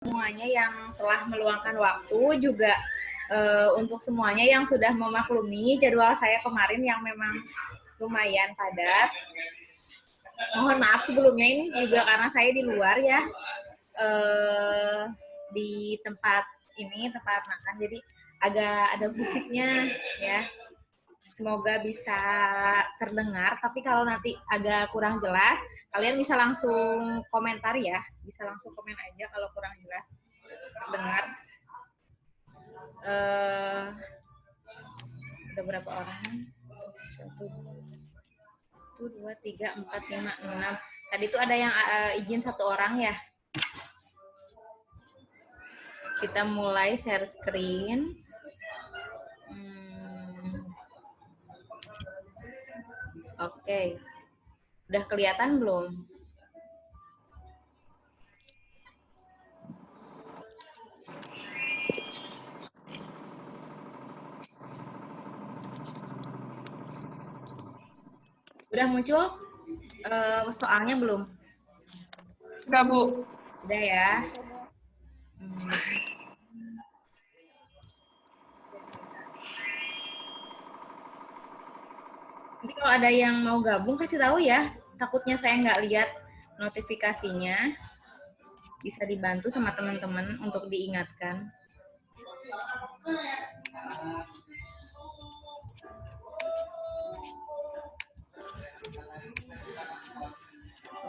semuanya yang telah meluangkan waktu, juga untuk semuanya yang sudah memaklumi jadwal saya kemarin yang memang lumayan padat. Mohon maaf sebelumnya, ini juga karena saya di luar ya, di tempat ini, tempat makan, jadi agak ada musiknya ya. Semoga bisa terdengar, tapi kalau nanti agak kurang jelas, kalian bisa langsung komentar ya, bisa langsung komen aja kalau kurang jelas terdengar. Ada berapa orang? 1, 2, 3, 4, 5, 6. Tadi itu ada yang izin 1 orang ya. Kita mulai share screen. Oke. Udah kelihatan belum? Udah muncul soalnya belum? Udah, Bu. Udah ya. Nanti kalau ada yang mau gabung kasih tahu ya. Takutnya saya nggak lihat notifikasinya. Bisa dibantu sama teman-teman untuk diingatkan.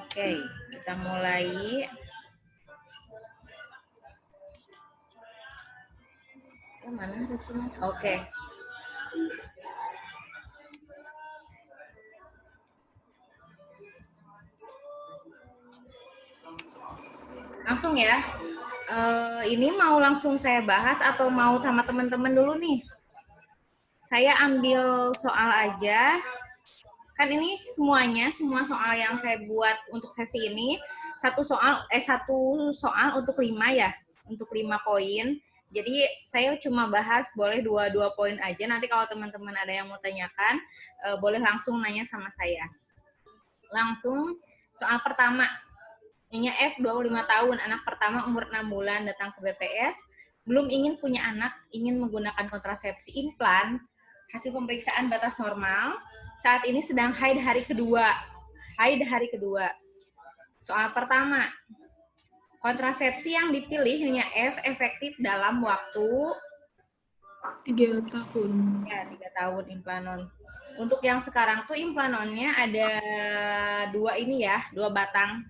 Oke, kita mulai. Mana resume? Oke. Langsung ya. Ini mau langsung saya bahas atau mau sama teman-teman dulu nih? Saya ambil soal aja. Kan ini semuanya, semua soal yang saya buat untuk sesi ini, satu soal untuk 5 ya, untuk 5 poin. Jadi saya cuma bahas boleh 2 poin aja. Nanti kalau teman-teman ada yang mau tanyakan, boleh langsung nanya sama saya. Langsung soal pertama. Nyonya F, 25 tahun, anak pertama umur 6 bulan, datang ke BPS, belum ingin punya anak, ingin menggunakan kontrasepsi implan, hasil pemeriksaan batas normal, saat ini sedang haid hari kedua. Soal pertama, kontrasepsi yang dipilih Nyonya F efektif dalam waktu 3 tahun. Ya, 3 tahun implanon. Untuk yang sekarang tuh implanonnya ada 2 batang.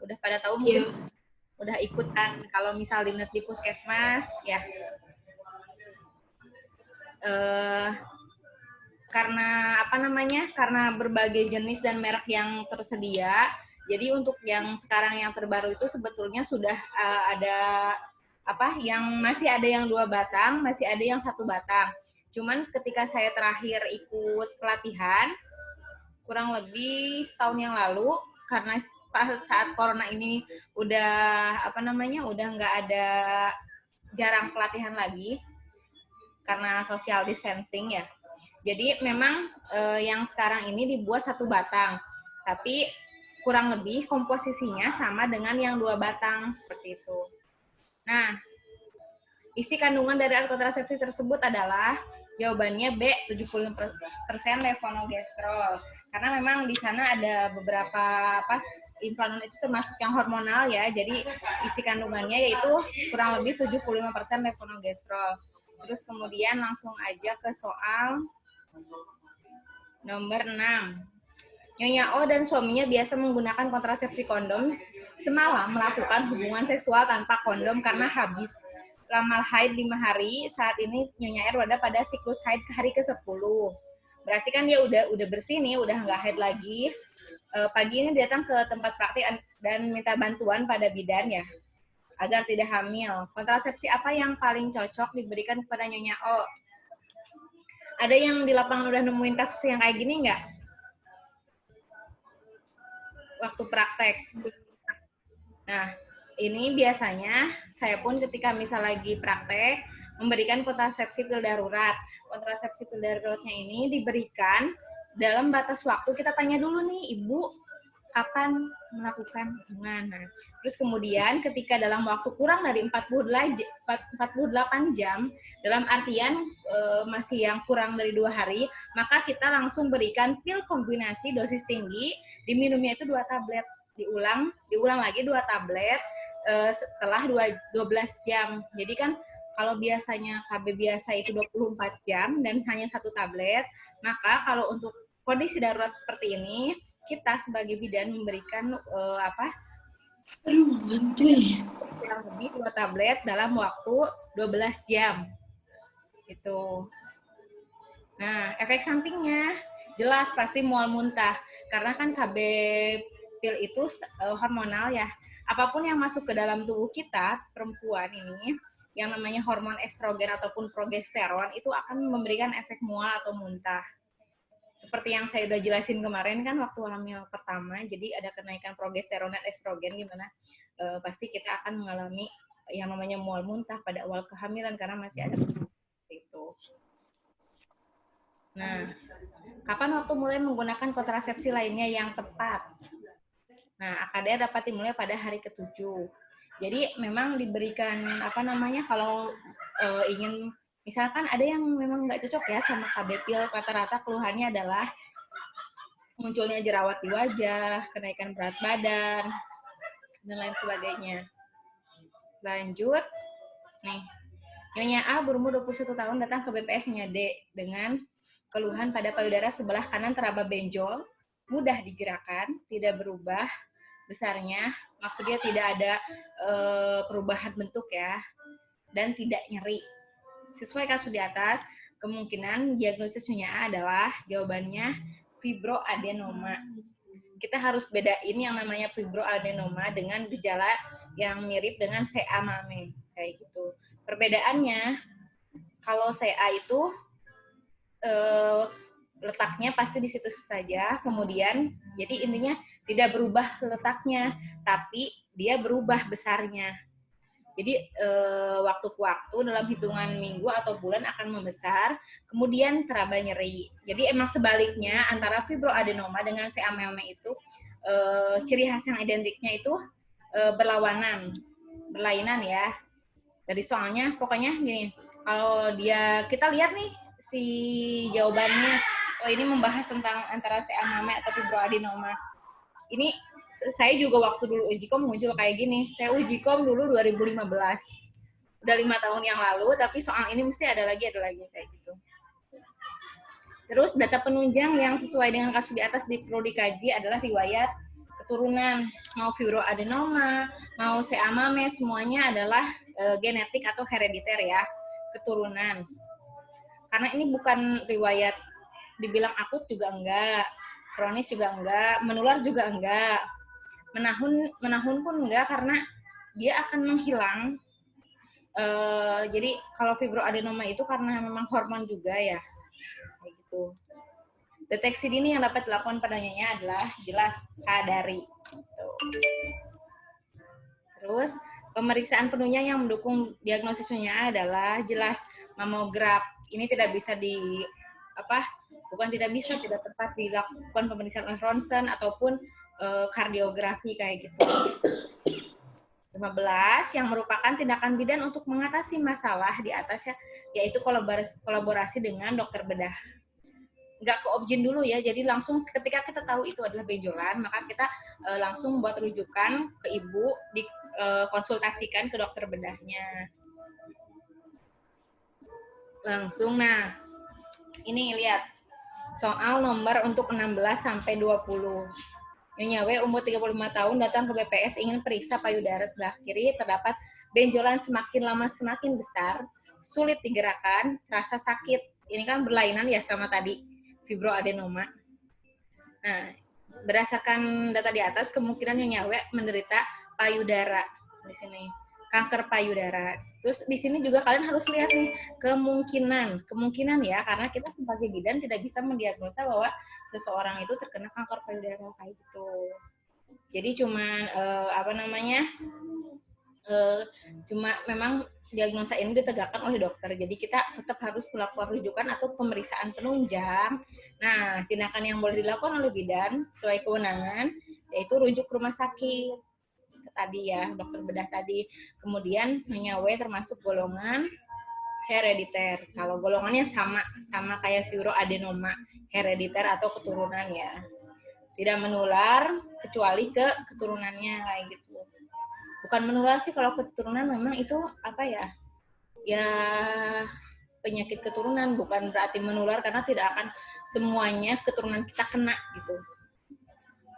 Udah pada tahu mungkin udah ikutan kalau misal dinas di puskesmas ya. Karena berbagai jenis dan merek yang tersedia, jadi untuk yang sekarang yang terbaru itu sebetulnya sudah ada yang masih ada yang 2 batang, masih ada yang 1 batang. Cuman ketika saya terakhir ikut pelatihan kurang lebih setahun yang lalu, karena saat corona ini udah udah nggak ada, jarang pelatihan lagi karena social distancing ya. Jadi memang yang sekarang ini dibuat 1 batang, tapi kurang lebih komposisinya sama dengan yang 2 batang seperti itu. Nah, isi kandungan dari alat kontrasepsi tersebut adalah jawabannya B, 75% levonorgestrel. Karena memang di sana ada beberapa implanon itu termasuk yang hormonal ya. Jadi isi kandungannya yaitu kurang lebih 75% levonorgestrel. Terus kemudian langsung aja ke soal nomor 6. Nyonya O dan suaminya biasa menggunakan kontrasepsi kondom. Semalam melakukan hubungan seksual tanpa kondom karena habis lama haid 5 hari. Saat ini Nyonya R berada pada siklus haid ke hari ke-10. Berarti kan dia udah bersih nih, udah nggak haid lagi. Pagi ini datang ke tempat praktik dan minta bantuan pada bidan ya, agar tidak hamil. Kontrasepsi apa yang paling cocok diberikan kepada Nyonya O? Ada yang di lapangan udah nemuin kasus yang kayak gini nggak? Waktu praktek. Nah, ini biasanya saya pun ketika misal lagi praktek memberikan kontrasepsi pil darurat. Kontrasepsi pil daruratnya ini diberikan dalam batas waktu, kita tanya dulu nih, Ibu, kapan melakukan hubungan. Nah, terus kemudian ketika dalam waktu kurang dari 48 jam, dalam artian masih yang kurang dari 2 hari, maka kita langsung berikan pil kombinasi dosis tinggi, diminumnya itu 2 tablet, diulang lagi 2 tablet setelah 12 jam. Jadi kan kalau biasanya KB biasa itu 24 jam dan hanya 1 tablet, maka kalau untuk kondisi darurat seperti ini, kita sebagai bidan memberikan kurang lebih 2 tablet dalam waktu 12 jam. Gitu. Nah, efek sampingnya jelas pasti mual muntah. Karena kan KB pil itu hormonal ya. Apapun yang masuk ke dalam tubuh kita, perempuan ini, yang namanya hormon estrogen ataupun progesteron, itu akan memberikan efek mual atau muntah. Seperti yang saya udah jelasin kemarin kan waktu hamil pertama, jadi ada kenaikan progesteron dan estrogen gimana, pasti kita akan mengalami yang namanya mual muntah pada awal kehamilan karena masih ada itu. Nah, kapan waktu mulai menggunakan kontrasepsi lainnya yang tepat? Nah, AKD dapat dimulai pada hari ke-7. Jadi memang diberikan kalau ingin misalkan ada yang memang nggak cocok ya sama KB pil, rata-rata keluhannya adalah munculnya jerawat di wajah, kenaikan berat badan, dan lain sebagainya. Lanjut, nih, Nyonya A berumur 21 tahun datang ke BPS Nyonya D dengan keluhan pada payudara sebelah kanan teraba benjol, mudah digerakkan, tidak berubah besarnya, maksudnya tidak ada perubahan bentuk ya, dan tidak nyeri. Sesuai kasus di atas, kemungkinan diagnosis Nyonya A adalah jawabannya fibroadenoma. Kita harus bedain yang namanya fibroadenoma dengan gejala yang mirip dengan CA mame, kayak gitu. Perbedaannya, kalau CA itu letaknya pasti di situ saja, kemudian jadi intinya tidak berubah letaknya, tapi dia berubah besarnya. Jadi waktu ke waktu dalam hitungan minggu atau bulan akan membesar, kemudian teraba nyeri. Jadi emang sebaliknya antara fibroadenoma dengan CA mame itu ciri khas yang identiknya itu berlainan ya. Jadi soalnya pokoknya gini, kalau kita lihat nih si jawabannya, ini membahas tentang antara CA mame atau fibroadenoma. Ini saya juga waktu dulu uji kom muncul kayak gini. Saya uji kom dulu 2015. Udah 5 tahun yang lalu, tapi soal ini mesti ada lagi kayak gitu. Terus data penunjang yang sesuai dengan kasus di atas perlu dikaji adalah riwayat keturunan. Mau fibroadenoma, mau CA mame, semuanya adalah genetik atau herediter ya, keturunan. Karena ini bukan riwayat dibilang akut juga enggak, kronis juga enggak, menular juga enggak. Menahun pun enggak karena dia akan menghilang. Jadi kalau fibroadenoma itu karena memang hormon juga ya, kayak gitu. Deteksi dini yang dapat dilakukan pada nyonya adalah jelas sadari. Gitu. Terus pemeriksaan penunjang yang mendukung diagnosis nyonya adalah jelas mamograf. Ini tidak bisa tidak tepat dilakukan pemeriksaan oleh ronsen ataupun kardiografi kayak gitu. 15 yang merupakan tindakan bidan untuk mengatasi masalah di atasnya, yaitu kolaborasi dengan dokter bedah. Nggak ke objin dulu ya, jadi langsung ketika kita tahu itu adalah benjolan, maka kita langsung buat rujukan ke ibu, dikonsultasikan ke dokter bedahnya. Langsung, nah, ini lihat, soal nomor untuk 16 sampai 20. Nyonya W umur 35 tahun datang ke BPS ingin periksa payudara sebelah kiri, terdapat benjolan semakin lama semakin besar, sulit digerakkan, rasa sakit. Ini kan berlainan ya sama tadi, fibroadenoma. Nah, berdasarkan data di atas, kemungkinan Nyonya W menderita payudara di sini, kanker payudara. Terus di sini juga kalian harus lihat nih kemungkinan ya, karena kita sebagai bidan tidak bisa mendiagnosa bahwa seseorang itu terkena kanker payudara kayak gitu. Jadi cuman cuma memang diagnosa ini ditegakkan oleh dokter. Jadi kita tetap harus melakukan rujukan atau pemeriksaan penunjang. Nah, tindakan yang boleh dilakukan oleh bidan sesuai kewenangan yaitu rujuk ke rumah sakit. Tadi ya, dokter bedah tadi. Kemudian Nyonya W termasuk golongan herediter. Kalau golongannya sama kayak fibroadenoma, herediter atau keturunan ya. Tidak menular kecuali ke keturunannya kayak gitu. Bukan menular sih, kalau keturunan memang itu apa ya? Ya penyakit keturunan, bukan berarti menular karena tidak akan semuanya keturunan kita kena gitu.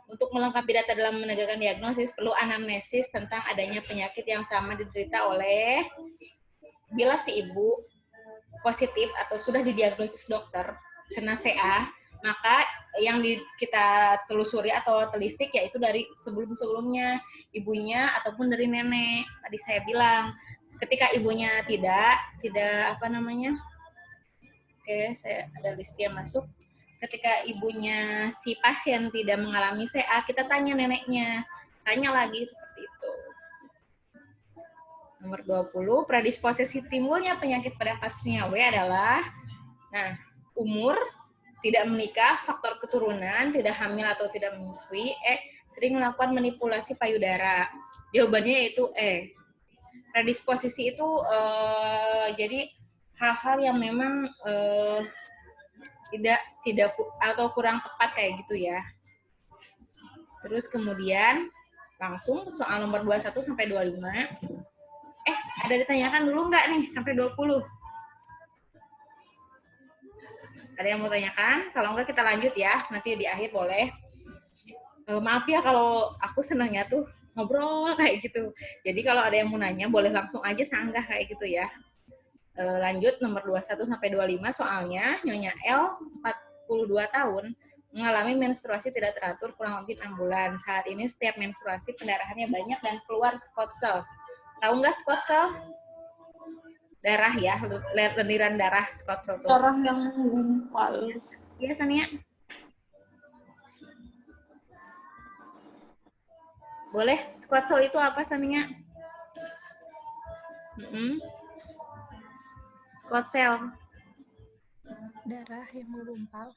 Untuk melengkapi data dalam menegakkan diagnosis, perlu anamnesis tentang adanya penyakit yang sama diderita oleh, bila si ibu positif atau sudah didiagnosis dokter kena CA, maka yang kita telusuri atau telisik yaitu dari sebelum-sebelumnya ibunya ataupun dari nenek. Tadi saya bilang, ketika ibunya tidak apa namanya? Oke, saya ada listnya masuk. Ketika ibunya si pasien tidak mengalami CA, kita tanya neneknya. Tanya lagi seperti itu. Nomor 20, predisposisi timbulnya penyakit pada kasusnya W adalah, nah, umur, tidak menikah, faktor keturunan, tidak hamil atau tidak menyusui, sering melakukan manipulasi payudara. Jawabannya yaitu E. Predisposisi itu jadi hal-hal yang memang tidak atau kurang tepat kayak gitu ya. Terus kemudian langsung soal nomor 21 sampai 25. Ada ditanyakan dulu nggak nih sampai 20? Ada yang mau tanyakan? Kalau enggak kita lanjut ya, nanti di akhir boleh. Maaf ya kalau aku senangnya tuh ngobrol kayak gitu. Jadi kalau ada yang mau nanya boleh langsung aja sanggah kayak gitu ya. Lanjut nomor 21 sampai 25 soalnya Nyonya L 42 tahun mengalami menstruasi tidak teratur kurang lebih 6 bulan. Saat ini setiap menstruasi pendarahannya banyak dan keluar spot cell. Tahu nggak spot cell? Darah ya, lendiran darah spot cell tuh. Darah yang menggumpal. Iya, Sania. Boleh, spot cell itu apa, Sania? Spot cell. Darah yang menggumpal.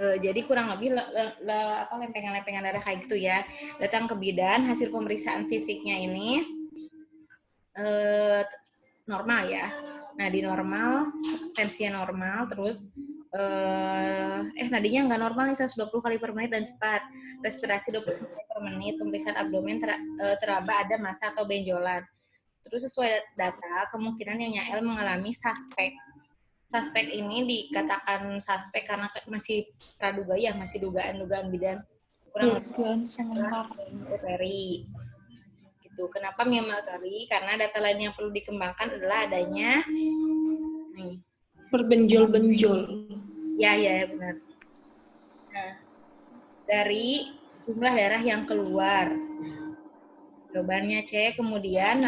Jadi kurang lebih lempengan-lempengan darah kayak gitu ya. Datang ke bidan, hasil pemeriksaan fisiknya ini normal ya. Nah di normal, tensinya normal, terus nadinya nggak normal nih 120 kali per menit dan cepat. Respirasi 20 kali per menit, pemeriksaan abdomen teraba ada massa atau benjolan. Terus sesuai data, kemungkinan Nyonya L mengalami suspek. Suspek ini dikatakan suspek karena masih praduga ya, masih dugaan bidan. Kurang Dugaan sementara. Uteri. Gitu. Kenapa myomeuteri? Karena data lain yang perlu dikembangkan adalah adanya berbenjol-benjol. Ya benar. Nah, dari jumlah darah yang keluar. Jawabannya C. Kemudian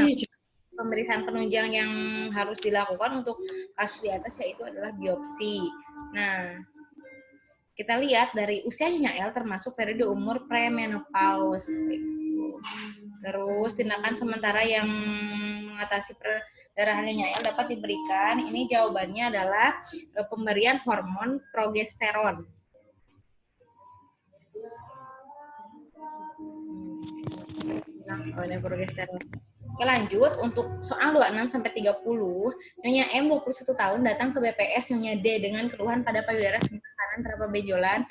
pemeriksaan penunjang yang harus dilakukan untuk kasus di atas yaitu adalah biopsi. Nah, kita lihat dari usia Nyonya L termasuk periode umur premenopause. Terus tindakan sementara yang mengatasi perdarahan Nyonya L dapat diberikan. Ini jawabannya adalah pemberian hormon progesteron. Progesteron. Oke, lanjut untuk soal 26 sampai 30. Nyonya M 21 tahun datang ke BPS Nyonya D dengan keluhan pada payudara sebelah kanan terdapat benjolan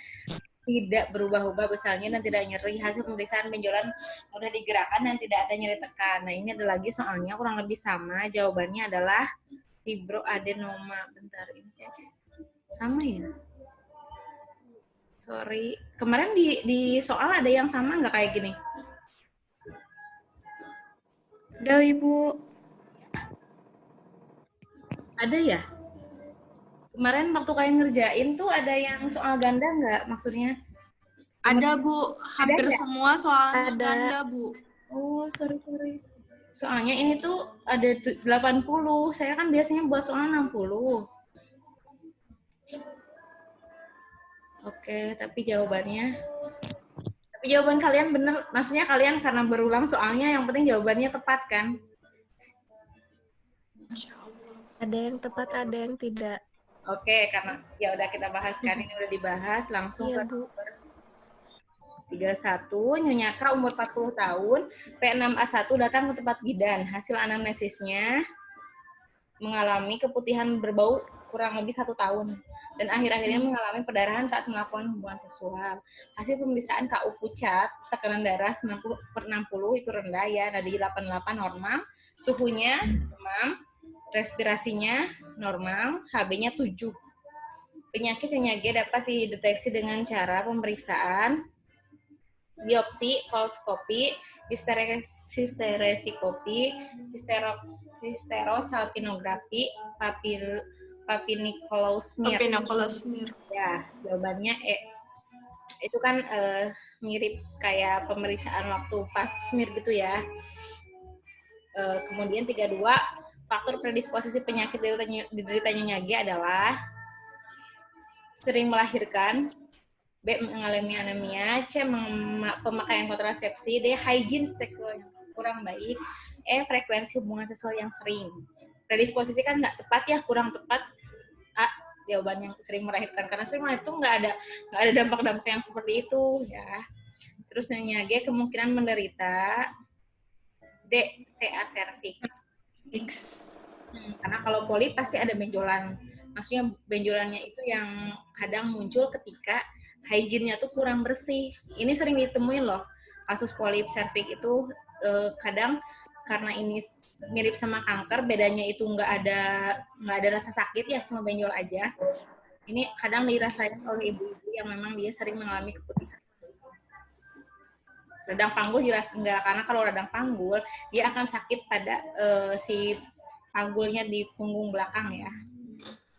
tidak berubah-ubah besarnya dan tidak nyeri. Hasil pemeriksaan benjolan mudah digerakkan dan tidak ada nyeri tekan. Nah, ini ada lagi soalnya kurang lebih sama. Jawabannya adalah fibroadenoma. Bentar, ini sama ya? Sorry. Kemarin di soal ada yang sama nggak kayak gini? Ada, Ibu. Ada ya? Kemarin waktu kalian ngerjain tuh ada yang soal ganda nggak maksudnya? Ada, Bu. Hampir ada, semua soalnya ada. ganda, Bu. Oh, sorry. Soalnya ini tuh ada 80. Saya kan biasanya buat soal 60. Oke, tapi jawaban kalian bener. Maksudnya kalian karena berulang soalnya yang penting jawabannya tepat kan? Ada yang tepat, ada yang tidak. Oke, karena ya udah kita bahas kan, ini udah dibahas, langsung Iya, ke Bu. 31, Nyonya K umur 40 tahun, P6A1 datang ke tempat bidan. Hasil anamnesisnya mengalami keputihan berbau kurang lebih 1 tahun. Dan akhir-akhirnya mengalami perdarahan saat melakukan hubungan seksual. Hasil pemeriksaan KU pucat, tekanan darah 90/60 itu rendah ya, nadi 88 normal, suhunya demam, respirasinya normal, HB-nya 7. Penyakit Nyonya G dapat dideteksi dengan cara pemeriksaan biopsi, kolskopi, histeresikopi, histerosalpinografi, papinicolosmir. Papinocolosmir. Ya, jawabannya E. Itu kan mirip kayak pemeriksaan waktu pap smear gitu ya. Kemudian 32, faktor predisposisi penyakit dideritanya Nyonya G adalah sering melahirkan, B. mengalami anemia, C. pemakaian kontrasepsi, D. hygiene seksual yang kurang baik, E. frekuensi hubungan seksual yang sering. Predisposisi kan nggak tepat ya, kurang tepat. A. Jawaban yang sering melahirkan, karena sering melahirkan itu nggak ada dampak-dampak yang seperti itu ya. Terus Nyonya G kemungkinan menderita D. CA cervix. Karena kalau polip pasti ada benjolan. Maksudnya benjolannya itu yang kadang muncul ketika hygiene-nya tuh kurang bersih. Ini sering ditemuin loh, kasus polip cervix itu kadang karena ini mirip sama kanker, bedanya itu nggak ada rasa sakit ya, cuma benjol aja. Ini kadang dirasain oleh ibu-ibu yang memang dia sering mengalami keputihan. Radang panggul jelas enggak, karena kalau radang panggul dia akan sakit pada si panggulnya di punggung belakang ya.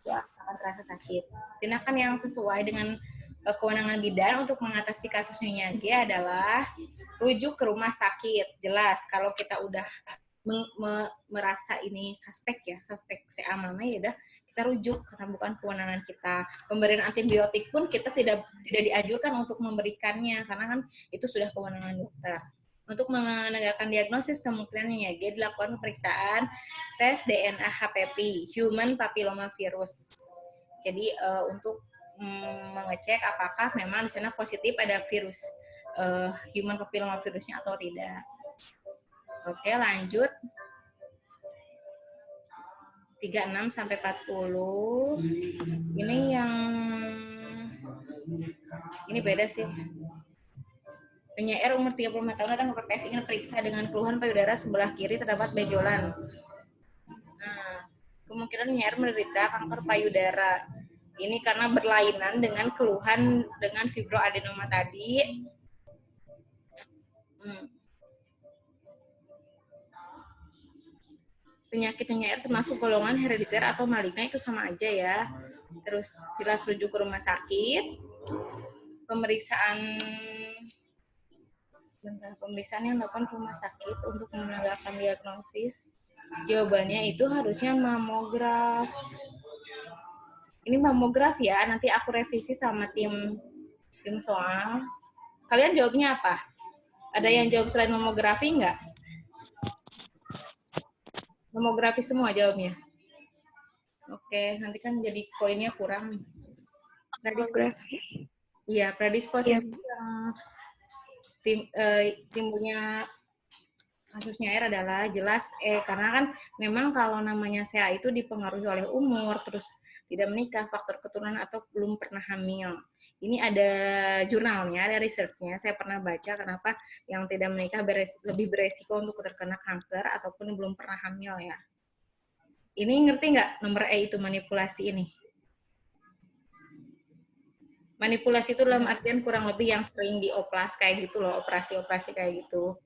Ya akan terasa sakit. Tindakan yang sesuai dengan kewenangan bidan untuk mengatasi kasus Nyonya G adalah rujuk ke rumah sakit. Jelas kalau kita udah merasa ini suspek CA mana ya udah kita rujuk karena bukan kewenangan kita. Pemberian antibiotik pun kita tidak dianjurkan untuk memberikannya karena kan itu sudah kewenangan dokter. Untuk menegakkan diagnosis kemungkinan Nyonya G dilakukan pemeriksaan tes DNA HPV, Human Papilloma Virus. Jadi untuk mengecek apakah memang di sana positif ada virus human papilloma virusnya atau tidak. Oke, lanjut. 36 sampai 40. Ini beda sih. Nyonya R umur 35 tahun datang ke PPS ingin periksa dengan keluhan payudara sebelah kiri terdapat benjolan. Nah, kemungkinan Nyonya R menderita kanker payudara. Ini karena berlainan dengan keluhan dengan fibroadenoma tadi. Penyakit Nyonya R termasuk golongan herediter atau maligna, itu sama aja ya. Terus jelas rujuk ke rumah sakit. Pemeriksaan yang dilakukan ke rumah sakit untuk menegakkan diagnosis. Jawabannya itu harusnya mamograf. Ini mamograf ya, nanti aku revisi sama tim soal. Kalian jawabnya apa? Ada yang jawab selain mamografi nggak? Mamografi semua jawabnya. Oke, nanti kan jadi poinnya kurang nih. Mamografi. Iya, predisposisi yang timbulnya kasusnya R adalah jelas karena kan memang kalau namanya CA itu dipengaruhi oleh umur, terus tidak menikah, faktor keturunan atau belum pernah hamil. Ini ada jurnalnya, ada research-nya. Saya pernah baca kenapa yang tidak menikah lebih beresiko untuk terkena kanker ataupun belum pernah hamil ya. Ini ngerti nggak nomor E itu manipulasi ini? Manipulasi itu dalam artian kurang lebih yang sering dioplas kayak gitu loh, operasi-operasi kayak gitu.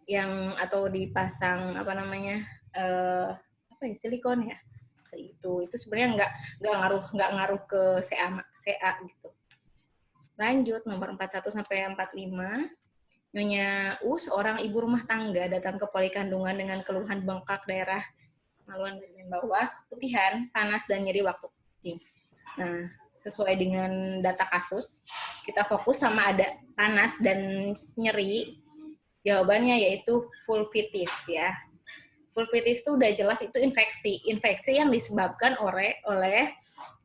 Yang atau dipasang apa namanya? Silikon ya. Itu sebenarnya nggak ngaruh ke CA gitu. Lanjut nomor 41 sampai 45. Nyonya U, seorang ibu rumah tangga datang ke poli kandungan dengan keluhan bengkak daerah maluan bagian bawah, keputihan, panas dan nyeri waktu kencing. Nah, sesuai dengan data kasus, kita fokus sama ada panas dan nyeri. Jawabannya yaitu vulvitis ya. Vulvitis itu udah jelas itu infeksi yang disebabkan oleh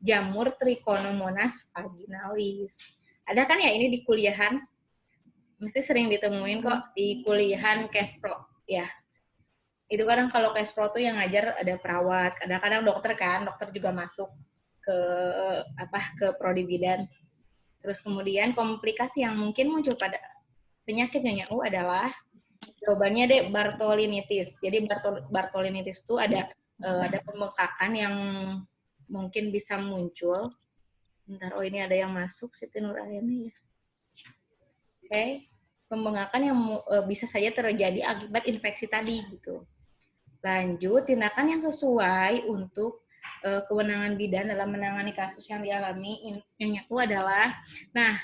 jamur Trichomonas vaginalis. Ada kan ya ini di kuliahan? Mesti sering ditemuin kok di kuliahan Kespro ya. Itu kadang kalau Kespro tuh yang ngajar ada perawat, kadang-kadang dokter kan, dokter juga masuk ke prodi bidan. Terus kemudian komplikasi yang mungkin muncul pada penyakit Nyonya U adalah jawabannya deh Bartholinitis. Jadi Bartholinitis itu ada pembengkakan yang mungkin bisa muncul. Bentar, oh ini ada yang masuk Siti Nurayani ya. Oke. Pembengkakan yang bisa saja terjadi akibat infeksi tadi gitu. Lanjut, tindakan yang sesuai untuk kewenangan bidan dalam menangani kasus yang dialami Nyonya U adalah, nah,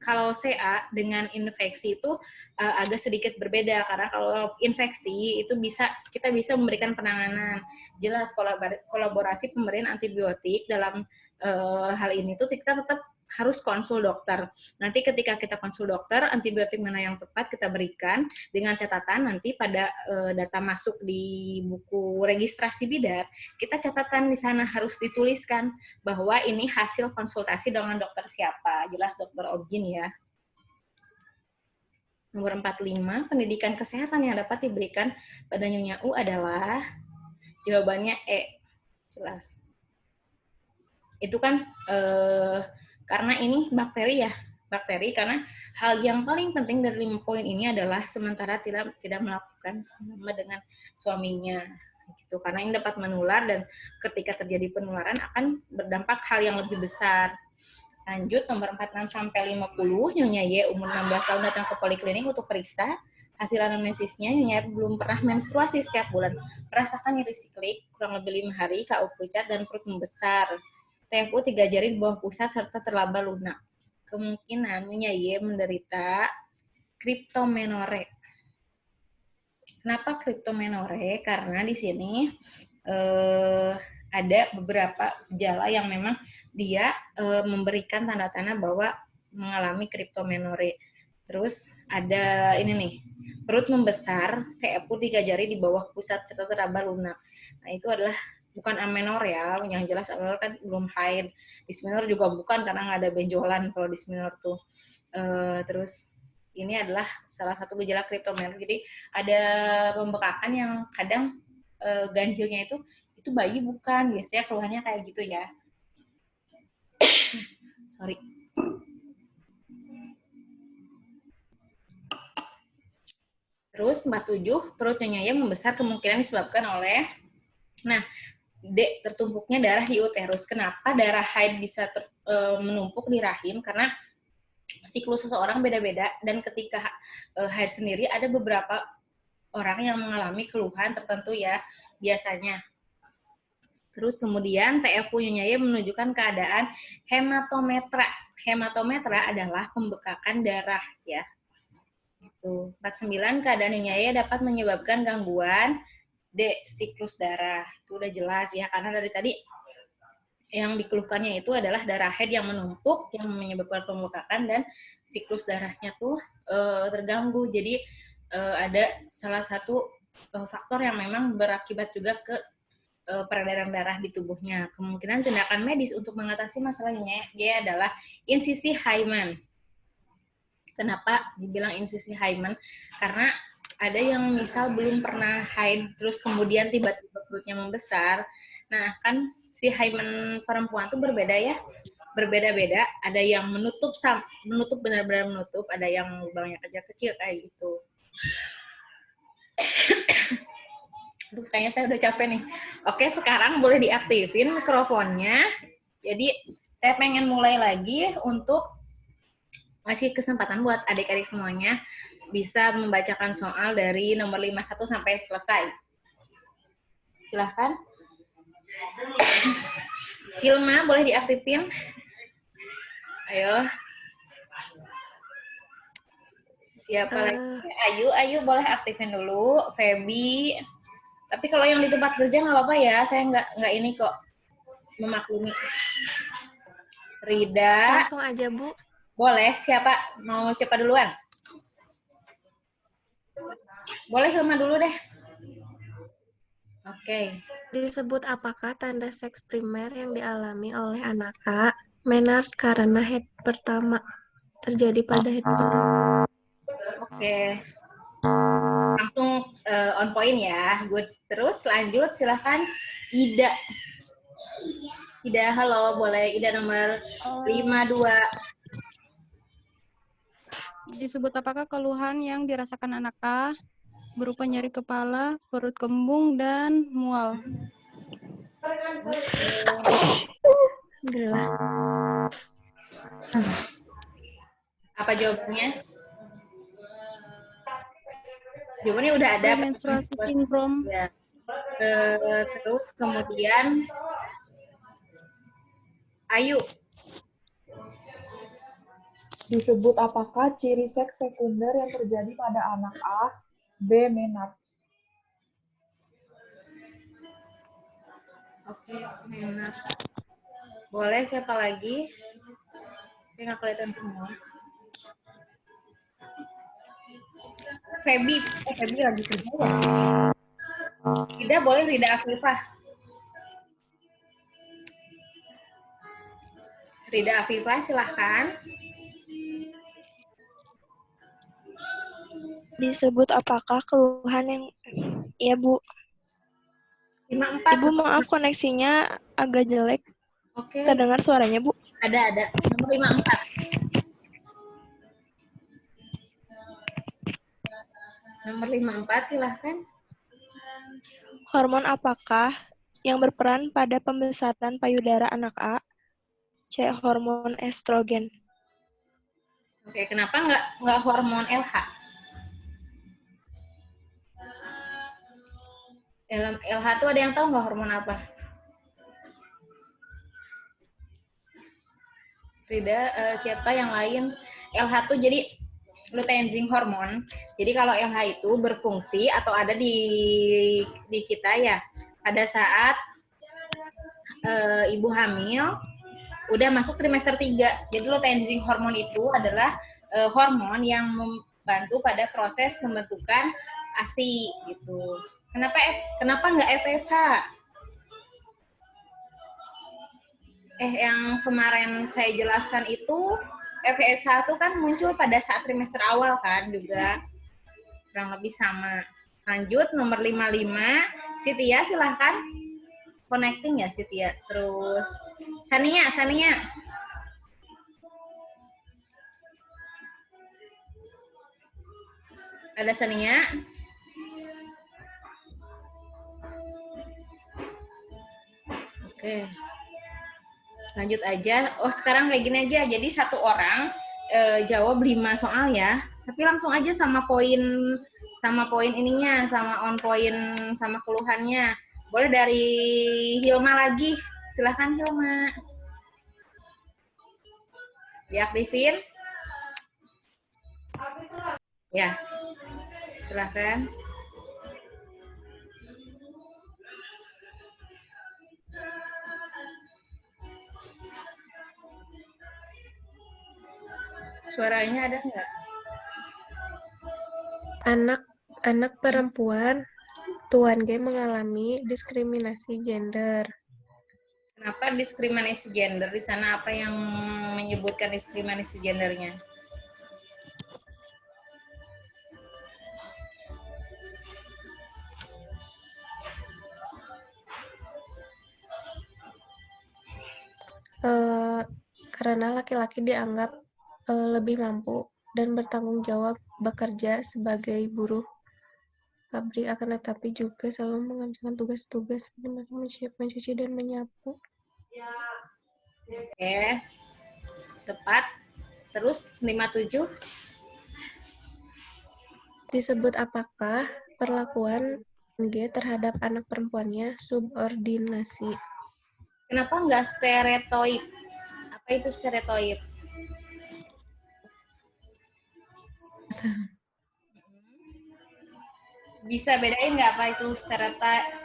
kalau CA dengan infeksi itu agak sedikit berbeda karena kalau infeksi itu kita bisa memberikan penanganan jelas kolaborasi pemberian antibiotik dalam hal ini tuh kita tetap harus konsul dokter. Nanti ketika kita konsul dokter, antibiotik mana yang tepat kita berikan dengan catatan nanti pada data masuk di buku registrasi bidan, kita catatan di sana harus dituliskan bahwa ini hasil konsultasi dengan dokter siapa, jelas dokter obgyn ya. Nomor 45, pendidikan kesehatan yang dapat diberikan pada Nyonya U adalah jawabannya E, jelas. Itu kan karena ini bakteri karena hal yang paling penting dari 5 poin ini adalah sementara tidak melakukan sama dengan suaminya gitu, karena ini dapat menular dan ketika terjadi penularan akan berdampak hal yang lebih besar. Lanjut nomor 46 sampai 50, Nyonya Y umur 16 tahun datang ke poliklinik untuk periksa. Hasil anamnesisnya, Nyonya Y belum pernah menstruasi setiap bulan, merasakan nyeri siklik kurang lebih 5 hari, KU pucat dan perut membesar. TFU 3 jari di bawah pusat serta terlaba lunak. Kemungkinan Nyonya Y menderita kriptomenore. Kenapa kriptomenore? Karena di sini ada beberapa gejala yang memang dia memberikan tanda-tanda bahwa mengalami kriptomenore. Terus ada ini nih, perut membesar, TFU 3 jari di bawah pusat serta terlaba lunak. Nah itu adalah bukan amenor ya, yang jelas amenor kan belum haid. Dismenor juga bukan karena nggak ada benjolan kalau dismenor tuh. Terus ini adalah salah satu gejala kriptomenor. Jadi ada pembekakan yang kadang ganjilnya itu bayi bukan, biasanya keluhannya kayak gitu ya. Sorry. Terus 47, perut Nyonya Y membesar kemungkinan disebabkan oleh, nah, D, tertumpuknya darah di uterus. Kenapa darah haid bisa menumpuk di rahim? Karena siklus seseorang beda-beda dan ketika haid sendiri ada beberapa orang yang mengalami keluhan tertentu ya biasanya. Terus kemudian TFU Nyonya Y menunjukkan keadaan hematometra. Hematometra adalah pembekakan darah ya. 49, keadaan Nyonya Y dapat menyebabkan gangguan D, siklus darah. Itu udah jelas ya, karena dari tadi yang dikeluhkannya itu adalah darah haid yang menumpuk, yang menyebabkan pembekakan, dan siklus darahnya tuh terganggu. Jadi ada salah satu faktor yang memang berakibat juga ke peredaran darah di tubuhnya. Kemungkinan tindakan medis untuk mengatasi masalahnya dia adalah insisi Hyman. Kenapa dibilang insisi Hyman? Karena ada yang misal belum pernah haid, terus kemudian tiba-tiba perutnya membesar. Nah, kan si hymen perempuan tuh berbeda ya. Berbeda-beda. Ada yang menutup benar-benar menutup. Ada yang lubangnya kecil-kecil kayak gitu. Aduh, kayaknya saya udah capek nih. Oke, sekarang boleh diaktifin mikrofonnya. Jadi, saya pengen mulai lagi untuk ngasih kesempatan buat adik-adik semuanya bisa membacakan soal dari nomor 51 sampai selesai. Silahkan. Hilma, boleh diaktifin? Ayo. Siapa lagi? Ayu boleh aktifin dulu. Feby. Tapi kalau yang di tempat kerja nggak apa-apa ya. Saya nggak ini kok memaklumi. Rida. Langsung aja, Bu. Boleh. Mau siapa duluan? Boleh Hilma dulu deh. Oke. Disebut apakah tanda seks primer yang dialami oleh anak A? Menarche karena head pertama terjadi pada head pertama. Oke. Langsung on point ya. Good. Terus lanjut silahkan Ida. Ida, halo. Boleh Ida nomor 52. Disebut apakah keluhan yang dirasakan anak A berupa nyeri kepala, perut kembung, dan mual? Alhamdulillah. Apa jawabannya? Jawabannya udah ada. Premenstruasi sindrom. Ya. Terus kemudian Ayu. Disebut apakah ciri seks sekunder yang terjadi pada anak A? B. Menarche. Oke, Menarche. Boleh siapa lagi? Saya nggak kelihatan semua. Feby lagi kerja ya? Rida boleh, Rida Afifah. Rida Afifah silahkan. Disebut apakah keluhan yang... Ya, Bu. 54. Ibu, maaf koneksinya agak jelek. Oke. Terdengar suaranya, Bu? Ada. Nomor 54. Nomor 54 silahkan. Hormon apakah yang berperan pada pembesaran payudara anak A? C. Hormon estrogen. Oke, kenapa nggak hormon LH? LH tuh ada yang tahu nggak hormon apa? Rida, siapa yang lain? LH tuh jadi luteinizing hormon. Jadi kalau LH itu berfungsi atau ada di kita ya pada saat ibu hamil udah masuk trimester 3. Jadi luteinizing hormon itu adalah hormon yang membantu pada proses pembentukan ASI gitu. Kenapa nggak FSH? Yang kemarin saya jelaskan itu FSH itu kan muncul pada saat trimester awal kan juga. Kurang lebih sama. Lanjut nomor 55. Sitia silahkan. Connecting ya Sitia. Terus Sania. Ada Sania? Oke. Lanjut aja. Oh, sekarang kayak gini aja. Jadi satu orang jawab 5 soal ya. Tapi langsung aja sama poin ininya, sama on point sama keluhannya. Boleh dari Hilma lagi. Silahkan Hilma. Diaktifin. Ya. Silahkan. Suaranya ada nggak? Anak perempuan Tuan G mengalami diskriminasi gender. Kenapa diskriminasi gender? Di sana apa yang menyebutkan diskriminasi gendernya? Karena laki-laki dianggap lebih mampu dan bertanggung jawab bekerja sebagai buruh pabrik, akan tetapi juga selalu mengerjakan tugas-tugas seperti mencuci dan menyapu. Oke, tepat. Terus 57. Disebut apakah perlakuan G terhadap anak perempuannya subordinasi? Kenapa nggak stereotype? Apa itu stereotype? Bisa bedain nggak apa itu stereotype,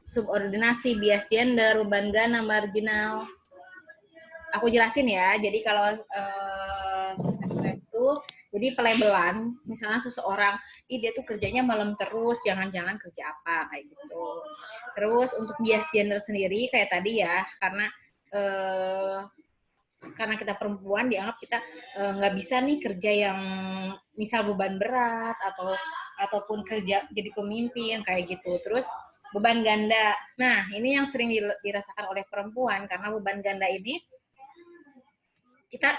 subordinasi, bias gender, urban gana, marginal? Aku jelasin ya. Jadi kalau stereotype itu, jadi Jadi pelabelan, misalnya seseorang, dia tuh kerjanya malam terus, jangan-jangan kerja apa, kayak gitu. Terus untuk bias gender sendiri, kayak tadi ya, karena kita perempuan dianggap kita nggak bisa nih kerja yang misal beban berat ataupun kerja jadi pemimpin kayak gitu. Terus beban ganda. Nah, ini yang sering dirasakan oleh perempuan karena beban ganda ini kita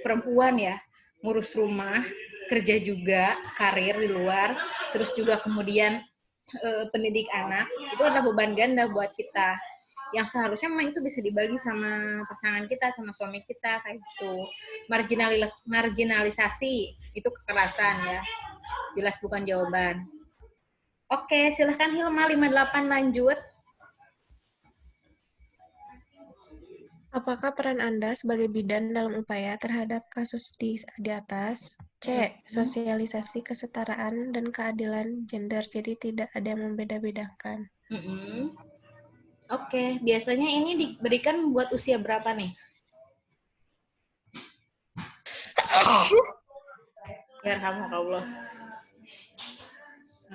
perempuan ya, ngurus rumah, kerja juga, karir di luar, terus juga kemudian pendidik anak, itu adalah beban ganda buat kita. Yang seharusnya memang itu bisa dibagi sama pasangan kita, sama suami kita, kayak gitu. Marginalisasi, itu kekerasan ya. Jelas bukan jawaban. Oke, silahkan Hilma, 58 lanjut. Apakah peran Anda sebagai bidan dalam upaya terhadap kasus di atas? C. Sosialisasi kesetaraan dan keadilan gender, jadi tidak ada yang membeda-bedakan. Oke, biasanya ini diberikan buat usia berapa nih? Ya, Allah.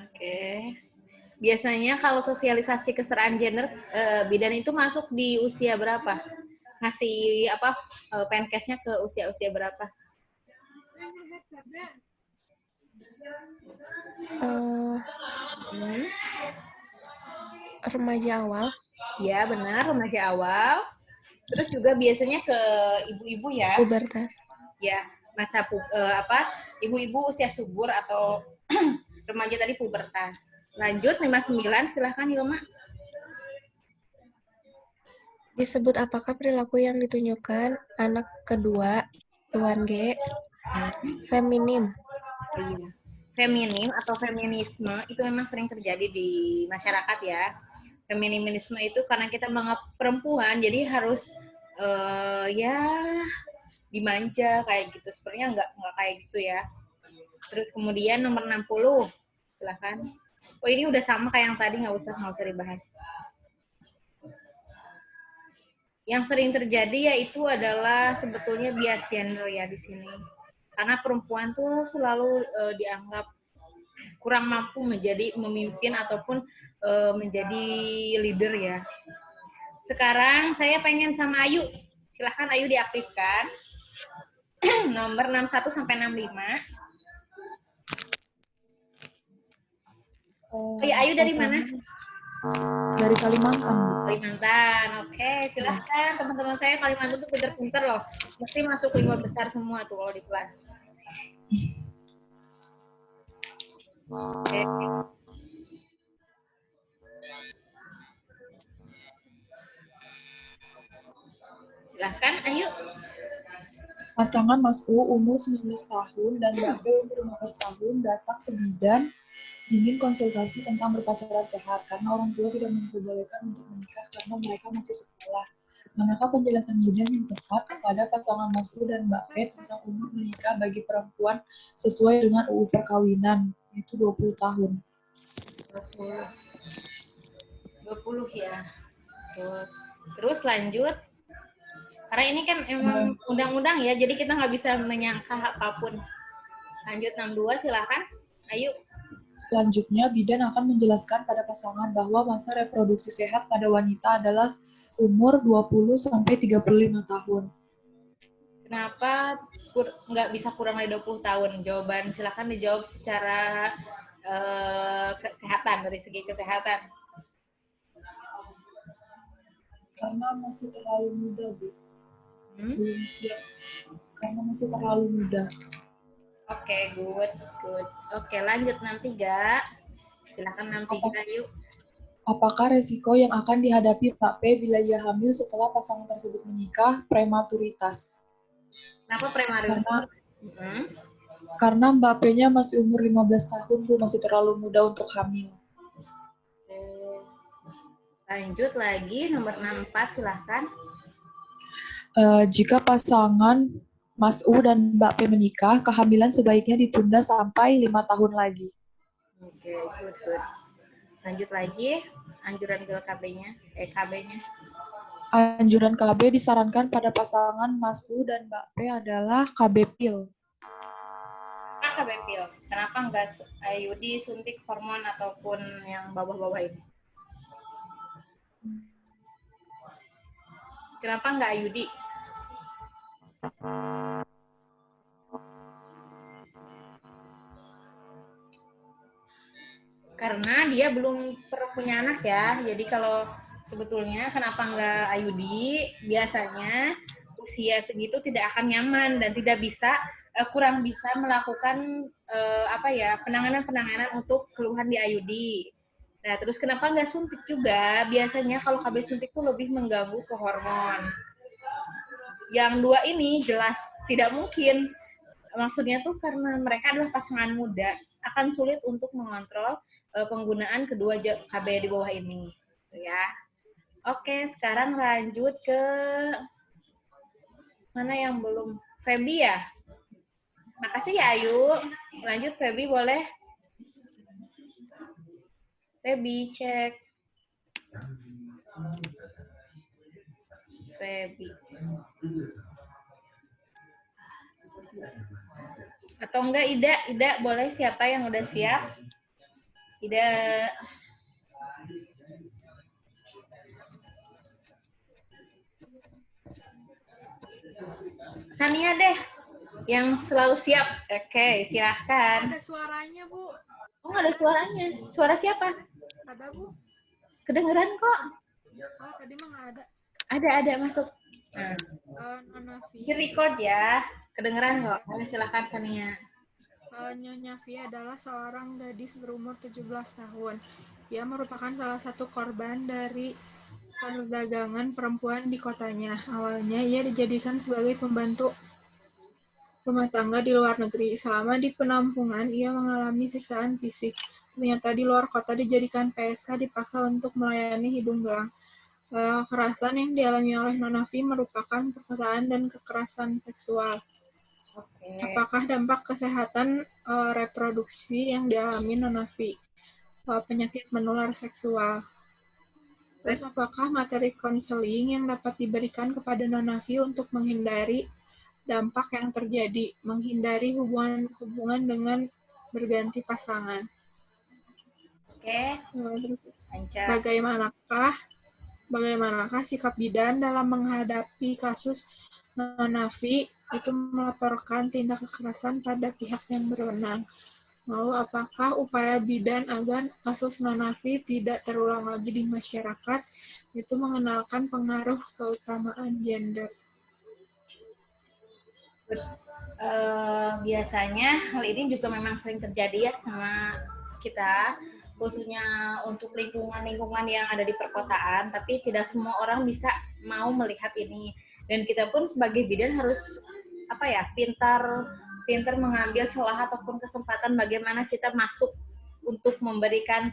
Oke. Biasanya kalau sosialisasi kesetaraan gender, bidan itu masuk di usia berapa? Ngasih penkesnya ke usia-usia berapa? Remaja awal. Ya, benar, remaja awal. Terus juga biasanya ke ibu-ibu ya. Pubertas. Ya, masa ibu-ibu usia subur atau remaja tadi pubertas. Lanjut, 59, silahkan Hilma. Disebut apakah perilaku yang ditunjukkan anak kedua, Tuan G, feminim? Feminim atau feminisme itu memang sering terjadi di masyarakat ya. Feminisme itu karena kita menganggap perempuan, jadi harus dimanja kayak gitu. Sebenarnya nggak kayak gitu ya. Terus kemudian nomor 60, silahkan. Oh, ini udah sama kayak yang tadi, nggak usah dibahas. Yang sering terjadi yaitu adalah sebetulnya bias gender ya di sini. Karena perempuan tuh selalu dianggap kurang mampu menjadi memimpin ataupun menjadi leader ya. Sekarang saya pengen sama Ayu. Silahkan Ayu diaktifkan. Nomor 61 sampai 65. Ayu dari mana? Dari Kalimantan. Kalimantan, oke. Silahkan teman-teman saya Kalimantan tuh pinter-pinter loh. Mesti masuk 5 besar semua tuh kalau di kelas. Oke. Silahkan, Ayu. Pasangan Mas U umur 19 tahun dan Mbak B umur 15 tahun datang ke bidan ingin konsultasi tentang berpacaran sehat karena orang tua tidak memperbolehkan untuk menikah karena mereka masih sekolah. Manakah penjelasan bidan yang tepat kepada pasangan Mas U dan Mbak P tentang umur menikah bagi perempuan sesuai dengan UU Perkawinan, yaitu 20 tahun. 20 ya. Terus lanjut. Karena ini kan emang undang-undang ya, jadi kita nggak bisa menyangka apapun. Lanjut 62, silakan. Ayo. Selanjutnya, bidan akan menjelaskan pada pasangan bahwa masa reproduksi sehat pada wanita adalah umur 20-35 tahun. Kenapa nggak bisa kurang dari 20 tahun? Jawaban silakan dijawab secara kesehatan, dari segi kesehatan. Karena masih terlalu muda, Bu. Belum siap. Karena masih terlalu muda. Oke, good. Oke, lanjut 63. Silakan 63 yuk. Apakah resiko yang akan dihadapi Mbak P bila ia hamil setelah pasangan tersebut menikah? Prematuritas. Kenapa prematuritas? Karena Mbak P-nya masih umur 15 tahun, Bu, masih terlalu muda untuk hamil. Lanjut lagi, nomor 64, silahkan. Jika pasangan Mas U dan Mbak P menikah, kehamilan sebaiknya ditunda sampai 5 tahun lagi. Oke, good. Lanjut lagi, anjuran ke KB-nya. Anjuran KB disarankan pada pasangan Mas U dan Mbak P adalah KB pil. KB pil? Kenapa nggak IUD, suntik, hormon, ataupun yang bawah-bawah ini? Kenapa nggak IUD? Karena dia belum pernah punya anak ya. Jadi kalau sebetulnya kenapa nggak IUD? Biasanya usia segitu tidak akan nyaman dan tidak bisa kurang bisa melakukan penanganan untuk keluhan di IUD. Nah, terus kenapa nggak suntik juga? Biasanya kalau KB suntik itu lebih mengganggu ke hormon. Yang dua ini jelas tidak mungkin. Maksudnya tuh karena mereka adalah pasangan muda, akan sulit untuk mengontrol penggunaan kedua KB di bawah ini, ya. Oke, sekarang lanjut ke mana yang belum? Feby ya? Makasih ya Ayu. Lanjut Feby boleh? Feby cek. Feby. Atau enggak Ida boleh, siapa yang udah siap? Ida. Sania deh, yang selalu siap. Oke, silahkan. Ada suaranya, Bu. Oh, nggak ada suaranya. Suara siapa? Ada, Bu. Kedengeran kok. Oh, tadi mah nggak ada. Ada masuk. Nah. Nona Vi. Ini record ya. Kedengeran kok. Ayo silahkan Sania. Nyonya Vi adalah seorang gadis berumur 17 tahun. Ia merupakan salah satu korban dari perdagangan perempuan di kotanya. Awalnya ia dijadikan sebagai pembantu rumah tangga di luar negeri. Selama di penampungan, ia mengalami siksaan fisik. Ternyata di luar kota dijadikan PSK, dipaksa untuk melayani hidung belang. Kekerasan yang dialami oleh Nona Vi merupakan perkosaan dan kekerasan seksual. Apakah dampak kesehatan reproduksi yang dialami Nona Vi? Penyakit menular seksual. Terus apakah materi konseling yang dapat diberikan kepada Nona Vi untuk menghindari dampak yang terjadi, menghindari hubungan dengan berganti pasangan? Oke. Bagaimanakah sikap bidan dalam menghadapi kasus Nona Vi itu melaporkan tindak kekerasan pada pihak yang berwenang? Lalu apakah upaya bidan agar kasus Nona Vi tidak terulang lagi di masyarakat itu mengenalkan pengaruh keutamaan gender? Biasanya hal ini juga memang sering terjadi ya sama kita, khususnya untuk lingkungan-lingkungan yang ada di perkotaan, tapi tidak semua orang bisa mau melihat ini. Dan kita pun sebagai bidan harus pintar mengambil celah ataupun kesempatan bagaimana kita masuk untuk memberikan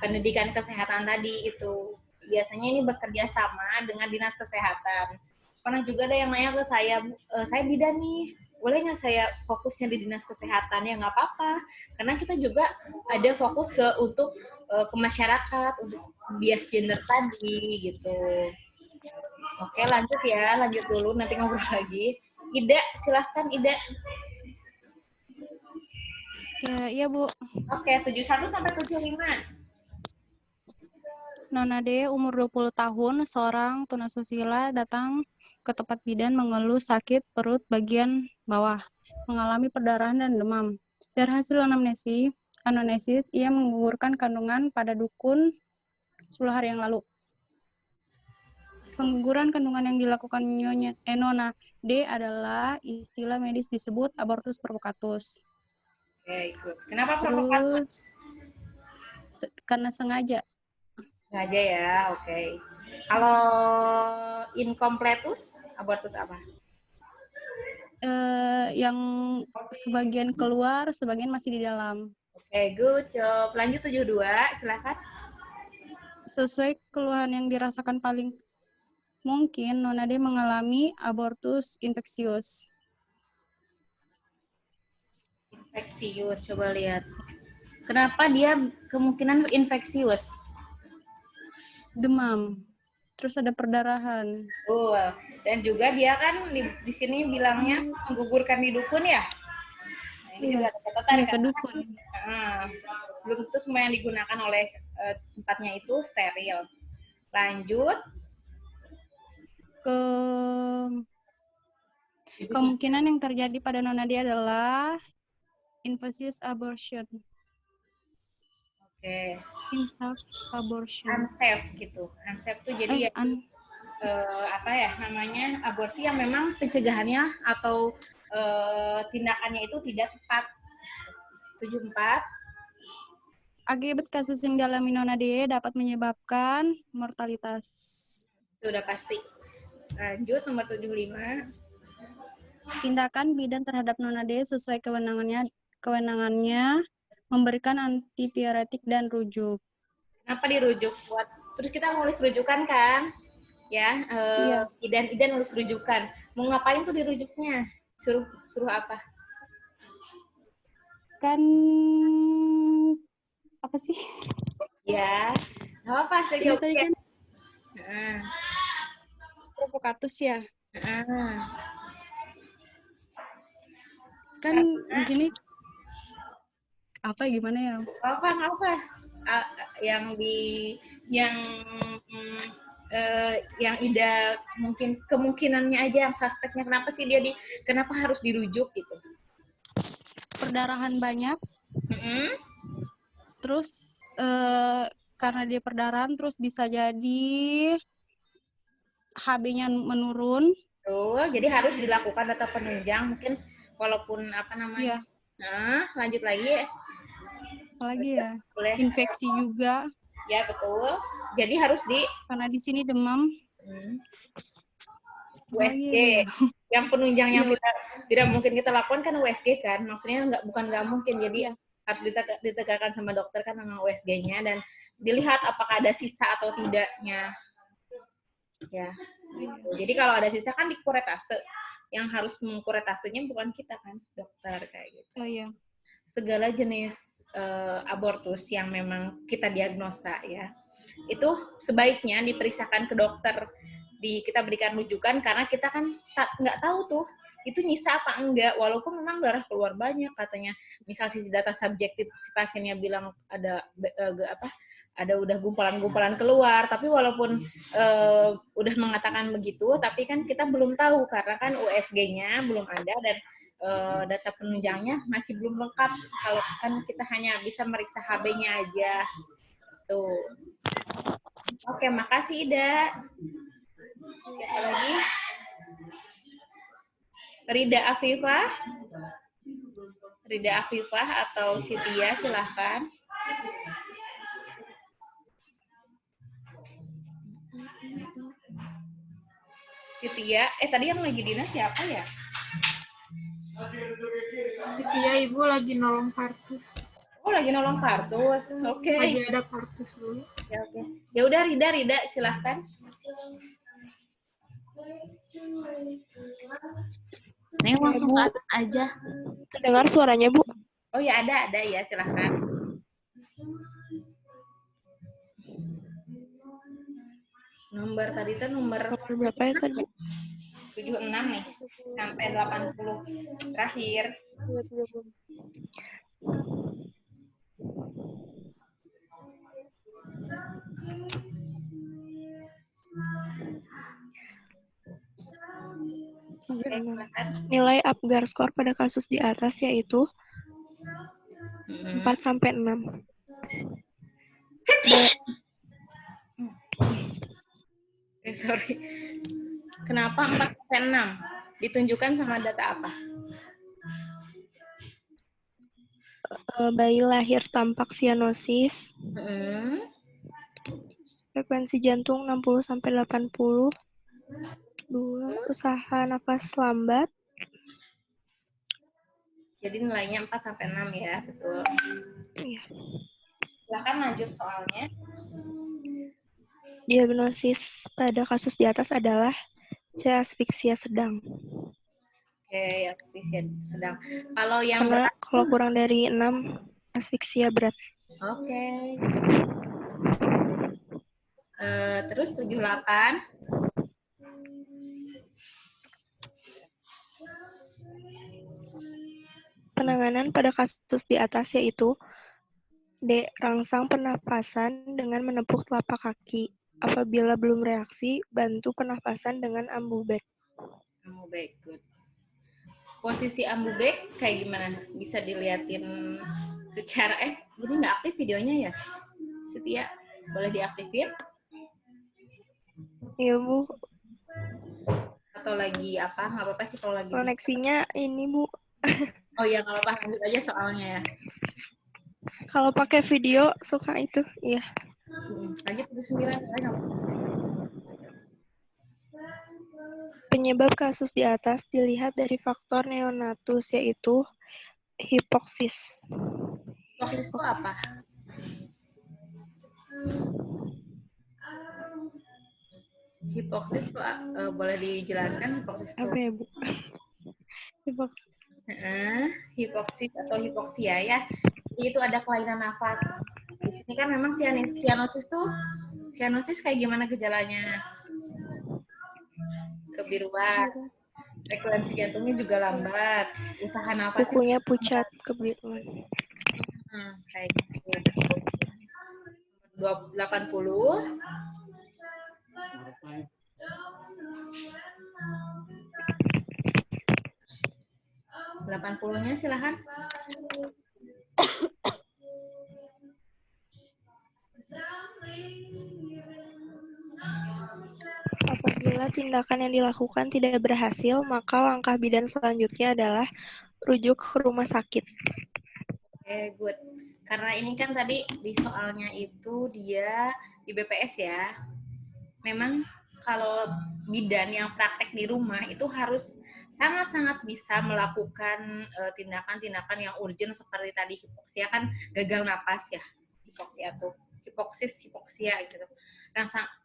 pendidikan kesehatan tadi itu. Biasanya ini bekerja sama dengan dinas kesehatan. Pernah juga ada yang nanya ke saya bidan nih, boleh nggak saya fokusnya di dinas kesehatan? Ya nggak apa-apa, karena kita juga ada fokus untuk ke masyarakat, untuk bias gender tadi gitu. Oke, lanjut dulu, nanti ngobrol lagi. Ida, silahkan Ida. Ya, iya Bu. Oke, 71 sampai 75. Nona D, umur 20 tahun, seorang tunasusila datang ke tempat bidan mengeluh sakit perut bagian bawah, mengalami perdarahan dan demam. Dari hasil anamnesis, ia menggugurkan kandungan pada dukun 10 hari yang lalu. Pengguguran kandungan yang dilakukan Nona D adalah istilah medis disebut abortus provocatus. Oke, good. Kenapa provocatus? Karena sengaja. Sengaja ya, oke. Kalau incompletus, abortus apa? Yang sebagian keluar, sebagian masih di dalam. Oke, good job. Lanjut 72, silakan. Sesuai keluhan yang dirasakan paling mungkin, Nona D mengalami abortus infeksius. Infeksius, coba lihat. Kenapa dia kemungkinan infeksius? Demam. Terus ada perdarahan. Dan juga dia kan di sini bilangnya menggugurkan di dukun ya? Ini juga ada catatan Iya, kan? ke dukun. Belum tentu semua yang digunakan oleh tempatnya itu steril. Lanjut. Kemungkinan yang terjadi pada Nona dia adalah incestuous abortion. Oke. Insafe abortion. Unsafe gitu. Unsafe tuh jadi apa ya namanya, aborsi yang memang pencegahannya atau tindakannya itu tidak tepat. 74. Akibat kasus yang dialami Nona D dapat menyebabkan mortalitas. Itu udah pasti. Lanjut nomor 75. Tindakan bidan terhadap Nona D sesuai kewenangannya memberikan antipiretik dan rujuk. Kenapa dirujuk? Terus kita nulis rujukan kan? Ya, Iya. Idan nulis rujukan. Mau ngapain tuh dirujuknya? Suruh apa? Kan apa sih? Ya, apa saya Ini jawab tadi ya. kan provokatus ya. Kan di sini apa gimana ya? Apa? Yang Ida mungkin kemungkinannya aja yang suspeknya, kenapa harus dirujuk gitu? Perdarahan banyak. Terus karena dia perdarahan terus bisa jadi HB-nya menurun. Jadi harus dilakukan data penunjang mungkin walaupun apa namanya. Iya. Nah, lanjut lagi. Apalagi ya? Boleh. Infeksi juga. Ya, betul. Jadi harus karena di sini demam. USG. Yang penunjang yang tidak mungkin kita lakukan kan USG kan. Maksudnya bukan nggak mungkin. Jadi harus ditegakkan sama dokter kan memang USG-nya dan dilihat apakah ada sisa atau tidaknya. Ya. Jadi kalau ada sisa kan dikuretase. Yang harus mengkuretasenya bukan kita kan, dokter kayak gitu. Oh iya. Segala jenis abortus yang memang kita diagnosa ya, itu sebaiknya diperiksakan ke dokter. Kita berikan rujukan karena kita kan nggak tahu tuh itu nyisa apa enggak, walaupun memang darah keluar banyak katanya. Misal sisi data subjektif si pasiennya bilang ada udah gumpalan-gumpalan keluar, tapi walaupun udah mengatakan begitu, tapi kan kita belum tahu karena kan USG-nya belum ada dan data penunjangnya masih belum lengkap. Kalau kan kita hanya bisa meriksa HB-nya aja. Tuh. Oke, makasih Ida. Siapa lagi? Rida Afifah atau Sitia, silahkan. Sitia, tadi yang lagi dinas siapa ya? Sitia, Ibu lagi nolong kartus. Oh, lagi nolong kartus. Oke. Lagi ada kartus dulu. Ya, oke. Ya udah Rida, silahkan. Neng langsung aja. Terdengar suaranya, Bu? Oh ya, ada ya, silahkan. Nomor tadi itu nomor berapa ya tadi? 76 nih, sampai 80 terakhir. Nilai Apgar skor pada kasus di atas yaitu 4-6. Sorry. Kenapa 4-6? Ditunjukkan sama data apa? Bayi lahir tampak sianosis. Frekuensi jantung 60-80. 2. Usaha nafas lambat. Jadi nilainya 4-6 ya, betul. Iya. Silakan lanjut soalnya. Diagnosis pada kasus di atas adalah C. asfiksia sedang. Oke, asfiksia sedang. Kalau yang Karena berat, kalau kurang dari 6, asfiksia berat. Oke. Terus 78. penanganan pada kasus di atas yaitu D. Rangsang pernapasan dengan menepuk telapak kaki. Apabila belum reaksi, bantu pernapasan dengan ambubek. Ambubek, good. Posisi ambubek kayak gimana? Bisa diliatin secara ini nggak aktif videonya ya? Setia, boleh diaktifin? Iya, Bu. Atau lagi apa? Nggak apa-apa sih kalau lagi. Koneksinya ini, Bu. Oh iya, nggak apa-apa. Lanjut aja soalnya ya. Kalau pakai video suka itu, iya. Lanjut ke 9. Penyebab kasus di atas dilihat dari faktor neonatus, yaitu hipoksis. Hipoksis itu apa? Hipoksis itu boleh dijelaskan hipoksis itu? Apa ya, Bu? Hipoksis. Hipoksis atau hipoksia ya. Jadi itu ada kelainan nafas. Di sini kan memang sianosis tuh, sianosis kayak gimana gejalanya? Kebiruan, frekuensi jantungnya juga lambat, usaha nafas. Kukunya pucat, kebiruan. Kayak gitu. 80. 80-nya silahkan. Apabila tindakan yang dilakukan tidak berhasil, maka langkah bidan selanjutnya adalah rujuk ke rumah sakit. Good. Karena ini kan tadi di soalnya itu dia di BPS ya. Memang kalau bidan yang praktek di rumah itu harus sangat-sangat bisa melakukan tindakan-tindakan yang urgent seperti tadi hipoksia kan gagal napas ya. Hipoksia tuh, hipoksia gitu.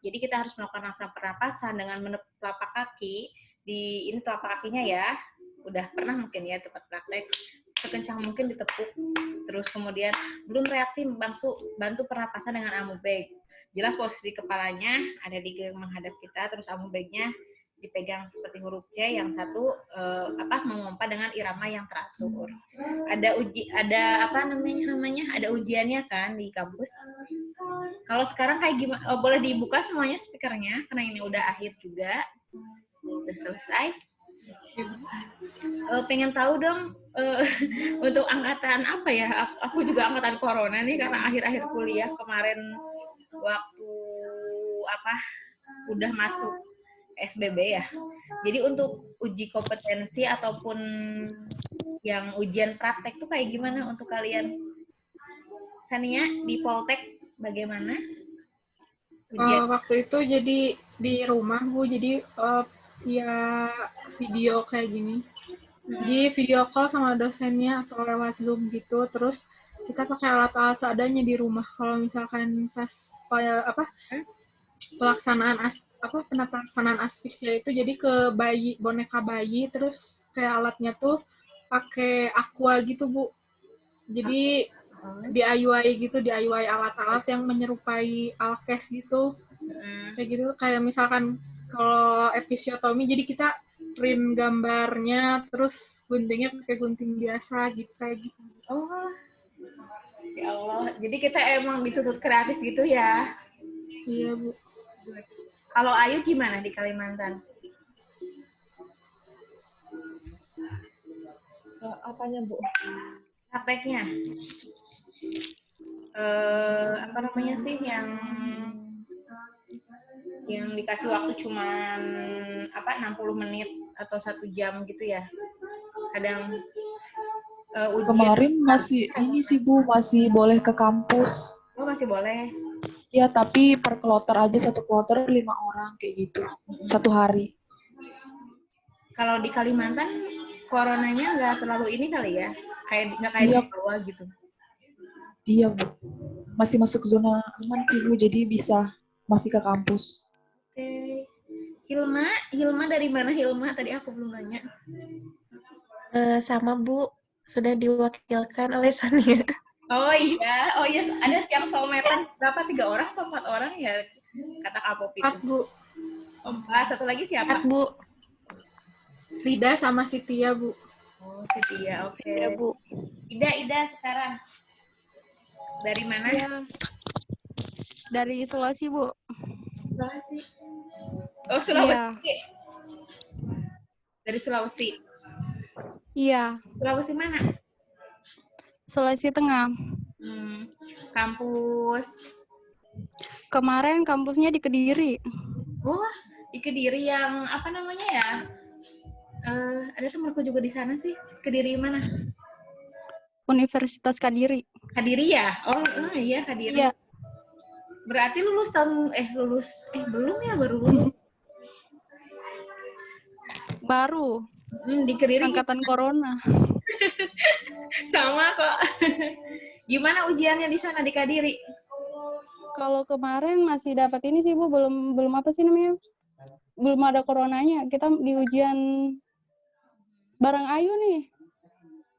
Jadi kita harus melakukan rangsang pernapasan dengan menepuk telapak kaki di ini telapak kakinya ya. Udah pernah mungkin ya tempat praktek sekencang mungkin ditepuk, terus kemudian belum reaksi bantu pernapasan dengan ambubek. Jelas posisi kepalanya ada di menghadap kita, terus ambubeknya dipegang seperti huruf C, yang satu mengompa dengan irama yang teratur. Ada apa namanya? Ada ujiannya kan di kampus. Kalau sekarang kayak gimana? Boleh dibuka semuanya speakernya karena ini udah akhir juga. Udah selesai. Pengen tahu dong untuk angkatan apa ya? Aku juga angkatan corona nih karena akhir-akhir kuliah kemarin waktu udah masuk SBB ya. Jadi untuk uji kompetensi ataupun yang ujian praktek tuh kayak gimana untuk kalian? Sania di Poltek bagaimana? Waktu itu jadi di rumah Bu, jadi ya video kayak gini. Jadi video call sama dosennya atau lewat Zoom gitu, terus kita pakai alat-alat seadanya di rumah. Kalau misalkan pas pelaksanaan asfiksia itu jadi ke boneka bayi, terus kayak alatnya tuh pakai aqua gitu Bu. Jadi DIY alat-alat yang menyerupai alkes gitu. Kayak gitu, kayak misalkan kalau episiotomi jadi kita print gambarnya terus guntingnya pakai gunting biasa gitu kayak gitu. Oh. Ya Allah, jadi kita emang dituntut kreatif gitu ya. Iya, Bu. Kalau Ayu gimana di Kalimantan? Apanya, Bu? Prakteknya? Apa namanya sih yang dikasih waktu cuman 60 menit atau 1 jam gitu ya? Kadang ujian. Kemarin masih ini sih Bu, masih boleh ke kampus. Oh, masih boleh. Ya, tapi per kloter aja, 1 kloter 5 orang kayak gitu. 1 hari. Kalau di Kalimantan coronanya nggak terlalu ini kali ya? Nggak kayak di Jawa gitu. Iya, Bu. Masih masuk zona aman sih, Bu. Jadi bisa masih ke kampus. Oke. Hilma dari mana Hilma? Tadi aku belum nanya. Sama Bu, sudah diwakilkan oleh Sania. Oh iya, ada yang soulmate-an berapa? 3 orang atau 4 orang ya? Kata Kapop itu. 4, Bu. 4, satu lagi siapa? 4, Bu. Lida sama Sitia, Bu. Oh, Setia, oke. Iya, Bu. Ida sekarang. Dari mana? Iya. Dari Sulawesi, Bu. Sulawesi. Oh, Sulawesi. Iya. Dari Sulawesi. Iya. Sulawesi mana? Sulawesi Tengah. Kampus. Kemarin kampusnya di Kediri. Oh, di Kediri yang apa namanya ya? Ada temanku juga di sana sih. Kediri mana? Universitas Kediri. Kediri ya? Oh, iya Kediri. Iya. Berarti belum ya, baru lulus. Baru. Di Kediri Angkatan Corona. sama kok. Gimana ujiannya di sana di Kediri? Kalau kemarin masih dapat ini sih, Bu, belum apa sih namanya? Belum ada coronanya. Kita di ujian bareng Ayu nih.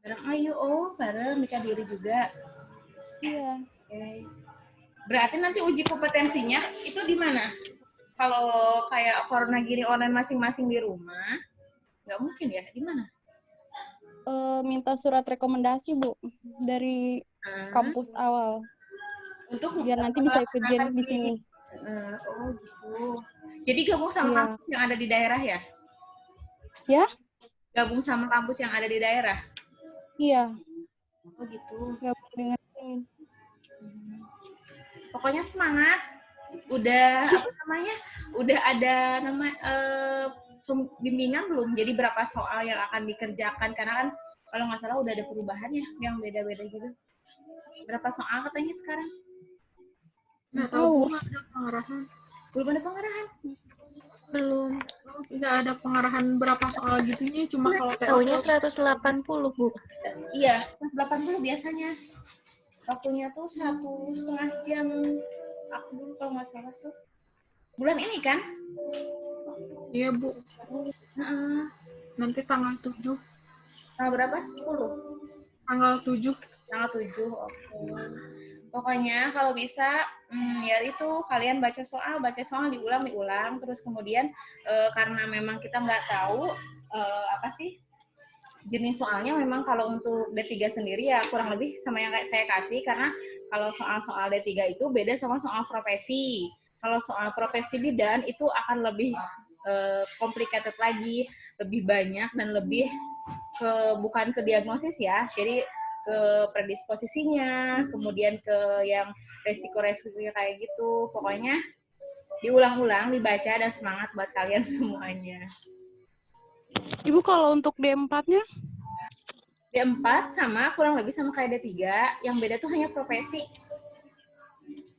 Bareng Ayu, bareng di Kediri juga. Iya. Okay. Berarti nanti uji kompetensinya itu di mana? Kalau kayak corona gini online masing-masing di rumah, nggak mungkin ya? Di mana? Minta surat rekomendasi, Bu, dari kampus awal. Untuk biar nanti bisa ikut ujian di sini. Oh gitu. Jadi gabung sama kampus yang ada di daerah ya? Ya? Gabung sama kampus yang ada di daerah? Iya. Oh gitu. Gabung dengan ini. Pokoknya semangat. Udah apa namanya? Udah ada bimbingan belum? Jadi berapa soal yang akan dikerjakan? Karena kan kalau nggak salah udah ada perubahan ya yang beda-beda gitu. Berapa soal katanya sekarang? Nggak tahu, nggak ada pengarahan. Belum ada pengarahan? Belum. Nggak ada pengarahan berapa soal gitunya, cuma kalau Taunya 180, Bu. Iya, 180 biasanya. Waktunya tuh 1,5 jam. Aku dulu kalau nggak salah tuh. Bulan ini kan? Iya, Bu. Nanti tanggal 7. Tanggal berapa? 10? Tanggal 7. Tanggal 7, oke. Pokoknya kalau bisa, ya itu kalian baca soal diulang, terus kemudian karena memang kita nggak tahu apa sih jenis soalnya, memang kalau untuk D3 sendiri ya kurang lebih sama yang kayak saya kasih, karena kalau soal-soal D3 itu beda sama soal profesi. Kalau soal profesi bidan itu akan lebih complicated lagi, lebih banyak dan lebih bukan ke diagnosis ya, jadi ke predisposisinya, kemudian ke yang resiko-resikonya kayak gitu. Pokoknya diulang-ulang, dibaca, dan semangat buat kalian semuanya. Ibu kalau untuk D4-nya? D4 sama, kurang lebih sama kayak D3, yang beda tuh hanya profesi.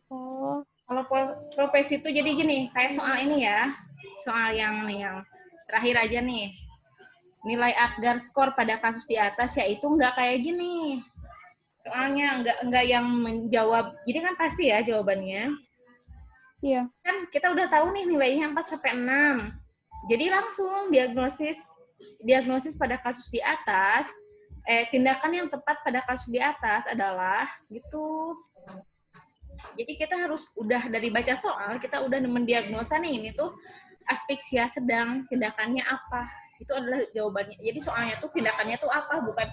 Oh. Kalau profesi itu jadi gini, kayak soal ini ya, soal yang terakhir aja nih. Nilai Apgar skor pada kasus di atas yaitu nggak kayak gini. Soalnya nggak yang menjawab. Jadi kan pasti ya jawabannya. Iya. Kan kita udah tahu nih nilainya 4-6. Jadi langsung diagnosis pada kasus di atas, tindakan yang tepat pada kasus di atas adalah gitu. Jadi kita harus udah dari baca soal, kita udah mendiagnosa nih ini tuh aspeksia sedang, tindakannya apa. Itu adalah jawabannya. Jadi soalnya tuh tindakannya tuh apa, bukan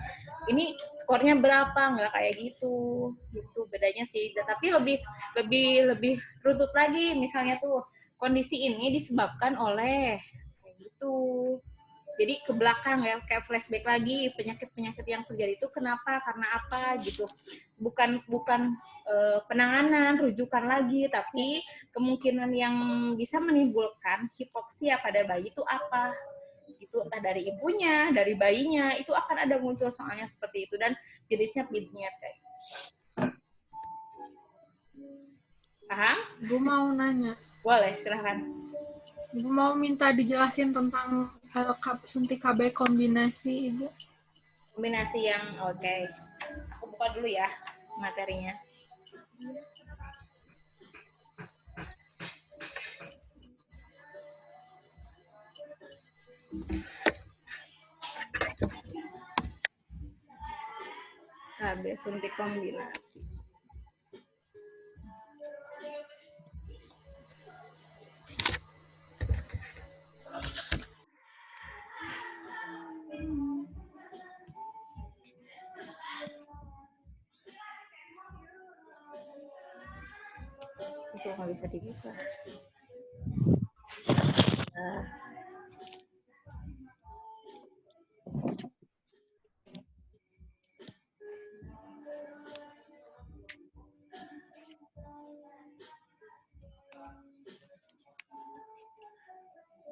ini skornya berapa, nggak kayak gitu. Gitu bedanya sih. Tapi lebih runtut lagi, misalnya tuh kondisi ini disebabkan oleh kayak gitu. Jadi ke belakang ya, kayak flashback lagi, penyakit-penyakit yang terjadi itu kenapa, karena apa gitu. Bukan penanganan, rujukan lagi, tapi kemungkinan yang bisa menimbulkan hipoksia pada bayi itu apa. Itu entah dari ibunya, dari bayinya, itu akan ada muncul soalnya seperti itu, dan jenisnya vignette kayak gitu. Paham? Ibu mau nanya. Boleh, silahkan. Ibu mau minta dijelasin tentang suntik KB kombinasi, Ibu. Kombinasi yang oke. Aku buka dulu ya materinya. KB suntik kombinasi. kok nggak bisa dibuka? Nah.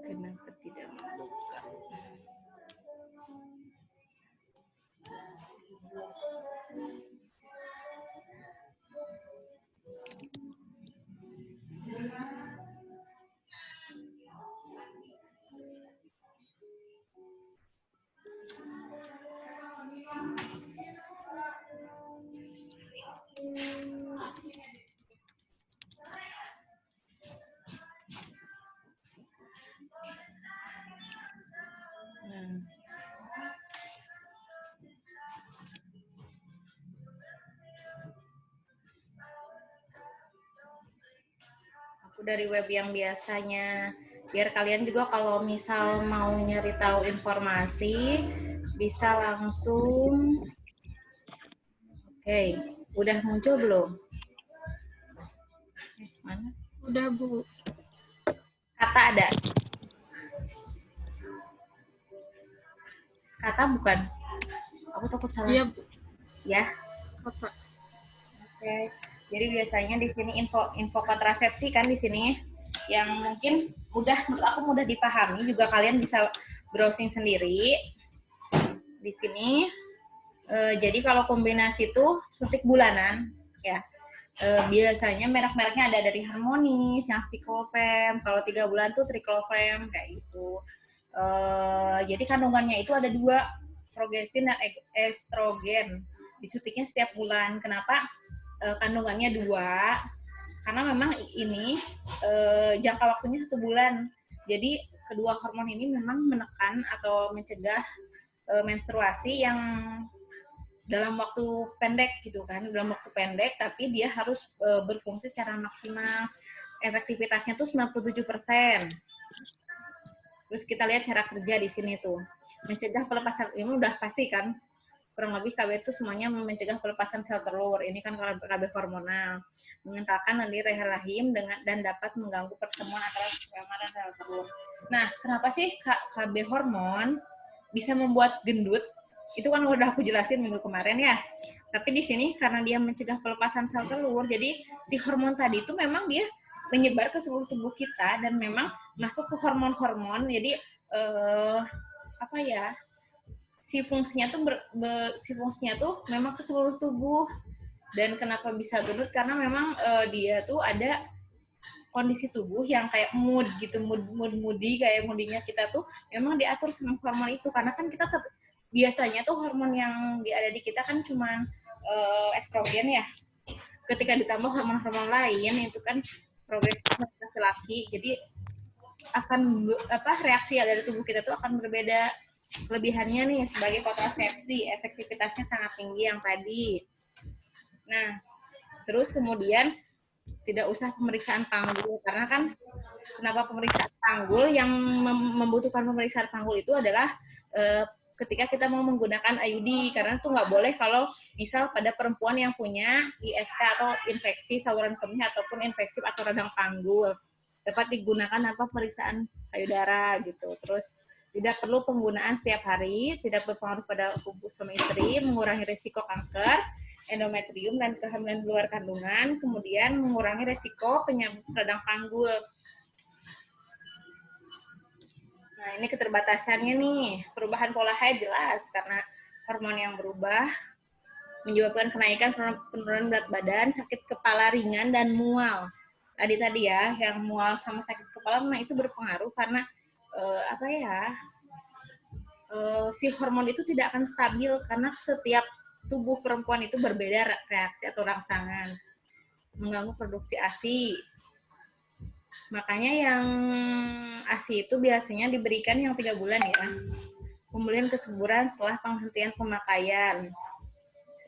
Kenapa tidak membuka? Aku dari web yang biasanya, biar kalian juga kalau misal mau nyari tahu informasi bisa langsung. Oke, udah muncul belum? Mana? Udah, Bu. Kata ada? Kata bukan? Aku takut salah. Iya, Ya. Kata. Oke. Jadi biasanya di sini info kontrasepsi kan di sini yang mungkin menurut aku mudah dipahami, juga kalian bisa browsing sendiri di sini. Jadi kalau kombinasi itu suntik bulanan ya. Biasanya merek-mereknya ada dari Harmonis, yang Ciclopam, kalau 3 bulan tuh Triclopam kayak gitu. Jadi kandungannya itu ada 2, progestin dan estrogen. Disuntiknya setiap bulan. Kenapa kandungannya 2? Karena memang ini jangka waktunya 1 bulan. Jadi kedua hormon ini memang menekan atau mencegah menstruasi yang dalam waktu pendek gitu kan, dalam waktu pendek, tapi dia harus berfungsi secara maksimal. Efektivitasnya tuh 97%. Terus kita lihat cara kerja di sini tuh. Mencegah pelepasan, ini udah pasti kan, kurang lebih KB itu semuanya mencegah pelepasan sel telur. Ini kan KB hormonal. Mengentalkan nadi rahim dan dapat mengganggu pertemuan antara sperma dan sel telur. Nah, kenapa sih KB hormon bisa membuat gendut? Itu kan udah aku jelasin minggu kemarin ya. Tapi di sini karena dia mencegah pelepasan sel telur, jadi si hormon tadi itu memang dia menyebar ke seluruh tubuh kita dan memang masuk ke hormon-hormon. Jadi si fungsinya tuh memang ke seluruh tubuh. Dan kenapa bisa gendut? Karena memang dia tuh ada kondisi tubuh yang kayak moody kayak moodinya kita tuh memang diatur sama hormon itu. Karena kan kita biasanya tuh hormon yang ada di kita kan cuma estrogen ya. Ketika ditambah hormon-hormon lain itu kan progresif laki-laki, jadi akan reaksi dari tubuh kita tuh akan berbeda. Kelebihannya nih sebagai kontrasepsi, efektivitasnya sangat tinggi yang tadi. Nah, terus kemudian tidak usah pemeriksaan panggul, karena kan kenapa pemeriksaan panggul? Yang membutuhkan pemeriksaan panggul itu adalah ketika kita mau menggunakan IUD, karena itu nggak boleh kalau misal pada perempuan yang punya ISK atau infeksi saluran kemih ataupun infeksi atau radang panggul, dapat digunakan tanpa pemeriksaan payudara gitu. Terus tidak perlu penggunaan setiap hari, tidak berpengaruh pada hubungan suami istri, mengurangi risiko kanker, endometrium dan kehamilan di luar kandungan, kemudian mengurangi risiko penyakit radang panggul. Nah, ini keterbatasannya nih. Perubahan pola haid jelas karena hormon yang berubah menyebabkan kenaikan penurunan berat badan, sakit kepala ringan dan mual. Tadi ya, yang mual sama sakit kepala memang itu berpengaruh karena si hormon itu tidak akan stabil karena setiap tubuh perempuan itu berbeda reaksi atau rangsangan, mengganggu produksi ASI. Makanya yang ASI itu biasanya diberikan yang 3 bulan ya. Pemulihan kesuburan setelah penghentian pemakaian.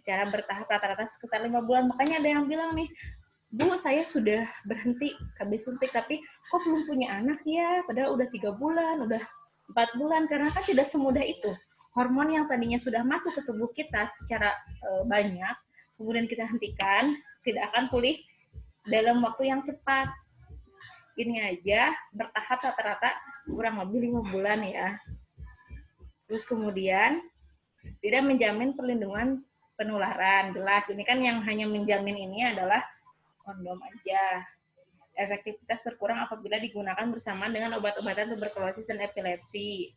Secara bertahap rata-rata sekitar 5 bulan. Makanya ada yang bilang nih, Bu, saya sudah berhenti KB suntik, tapi kok belum punya anak ya? Padahal udah 3 bulan, udah 4 bulan. Karena kan tidak semudah itu. Hormon yang tadinya sudah masuk ke tubuh kita secara banyak, kemudian kita hentikan, tidak akan pulih dalam waktu yang cepat. Ini aja bertahap rata-rata kurang lebih 5 bulan ya. Terus kemudian tidak menjamin perlindungan penularan. Jelas, ini kan yang hanya menjamin ini adalah kondom aja. Efektivitas berkurang apabila digunakan bersama dengan obat-obatan tuberkulosis dan epilepsi.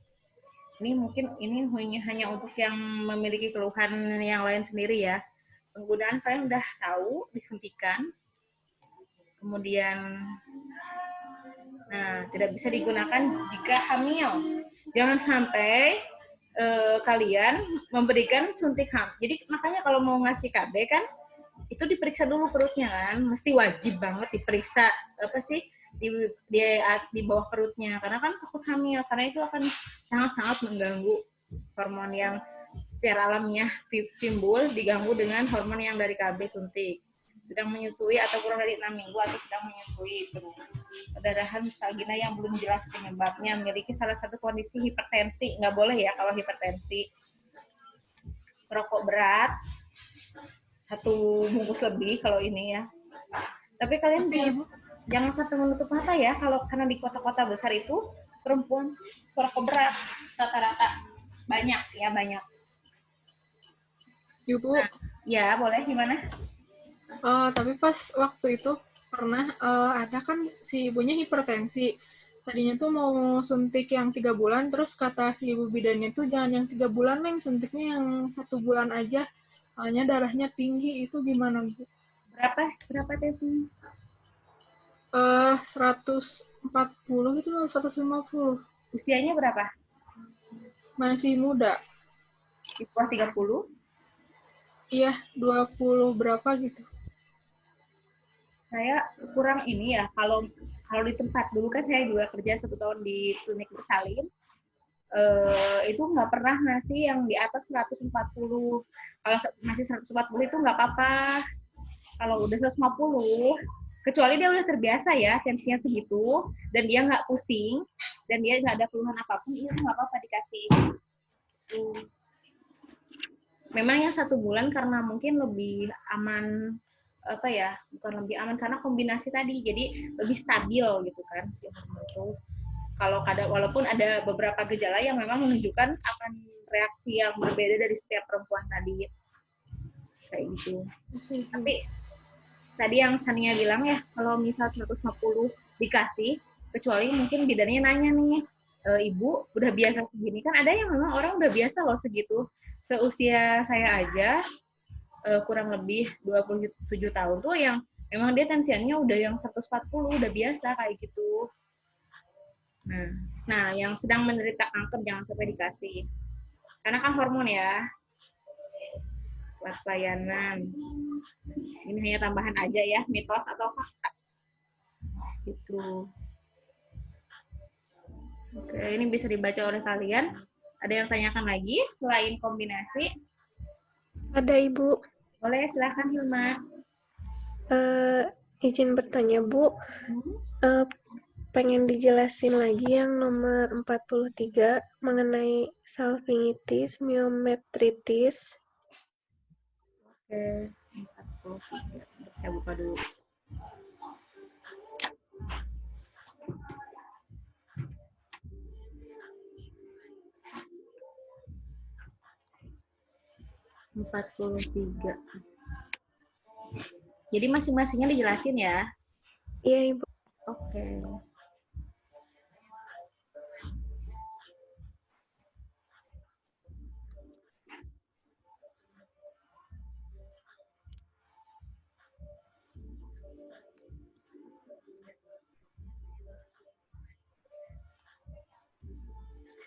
Ini mungkin ini hanya untuk yang memiliki keluhan yang lain sendiri ya. Penggunaan kalian udah tahu, disuntikan. Kemudian, nah, tidak bisa digunakan jika hamil. Jangan sampai kalian memberikan suntik hamil. Jadi makanya kalau mau ngasih KB kan, itu diperiksa dulu perutnya kan, mesti wajib banget diperiksa apa sih di bawah perutnya, karena kan takut hamil, karena itu akan sangat-sangat mengganggu hormon yang secara alamiah timbul, diganggu dengan hormon yang dari KB suntik. Sedang menyusui atau kurang dari 6 minggu atau sedang menyusui, perdarahan vagina yang belum jelas penyebabnya, memiliki salah satu kondisi hipertensi, nggak boleh ya kalau hipertensi, perokok berat, 1 bungkus lebih kalau ini ya. Tapi kalian jangan sampai menutup mata ya, kalau karena di kota-kota besar itu perempuan perokok berat rata-rata banyak ya, banyak. Ibu, Nah, ya boleh, gimana? tapi pas waktu itu pernah ada kan si ibunya hipertensi. Tadinya tuh mau suntik yang 3 bulan, terus kata si ibu bidannya tuh jangan yang 3 bulan, Neng, suntiknya yang 1 bulan aja. Soalnya darahnya tinggi, itu gimana, Bu? Berapa tensinya? 140 gitu, 150. Usianya berapa? Masih muda. Di bawah 30? Iya, 20 berapa gitu. Saya kurang ini ya, kalau di tempat dulu kan saya juga kerja 1 tahun di klinik bersalin, itu nggak pernah ngasih yang di atas 140. Kalau masih 140 itu nggak apa-apa. Kalau udah 150, kecuali dia udah terbiasa ya tensinya segitu, dan dia nggak pusing, dan dia nggak ada keluhan apapun, itu nggak apa-apa dikasih. Memang yang 1 bulan karena mungkin lebih aman, apa ya, bukan lebih aman, karena kombinasi tadi, jadi lebih stabil gitu kan si hormon itu. Kalau walaupun ada beberapa gejala yang memang menunjukkan akan reaksi yang berbeda dari setiap perempuan tadi, kayak gitu. Tapi tadi yang Sania bilang ya, kalau misal 150 dikasih, kecuali mungkin bidannya nanya nih, ibu udah biasa segini, kan ada yang memang orang udah biasa loh segitu. Seusia saya aja, kurang lebih 27 tahun tuh yang memang dia tensiannya udah yang 140, udah biasa kayak gitu. Nah, yang sedang menderita kanker jangan sampai dikasih. Karena kan hormon ya. Buat pelayanan. Ini hanya tambahan aja ya, mitos atau fakta. Gitu. Oke, ini bisa dibaca oleh kalian. Ada yang tanyakan lagi selain kombinasi? Ada, Ibu. Boleh, silakan Hilma. Izin bertanya, Bu. Pengen dijelasin lagi yang nomor 43 mengenai salpingitis, myometritis. Oke, 43. Saya buka dulu. (43). Jadi masing-masingnya dijelasin ya? Iya, Ibu. Oke.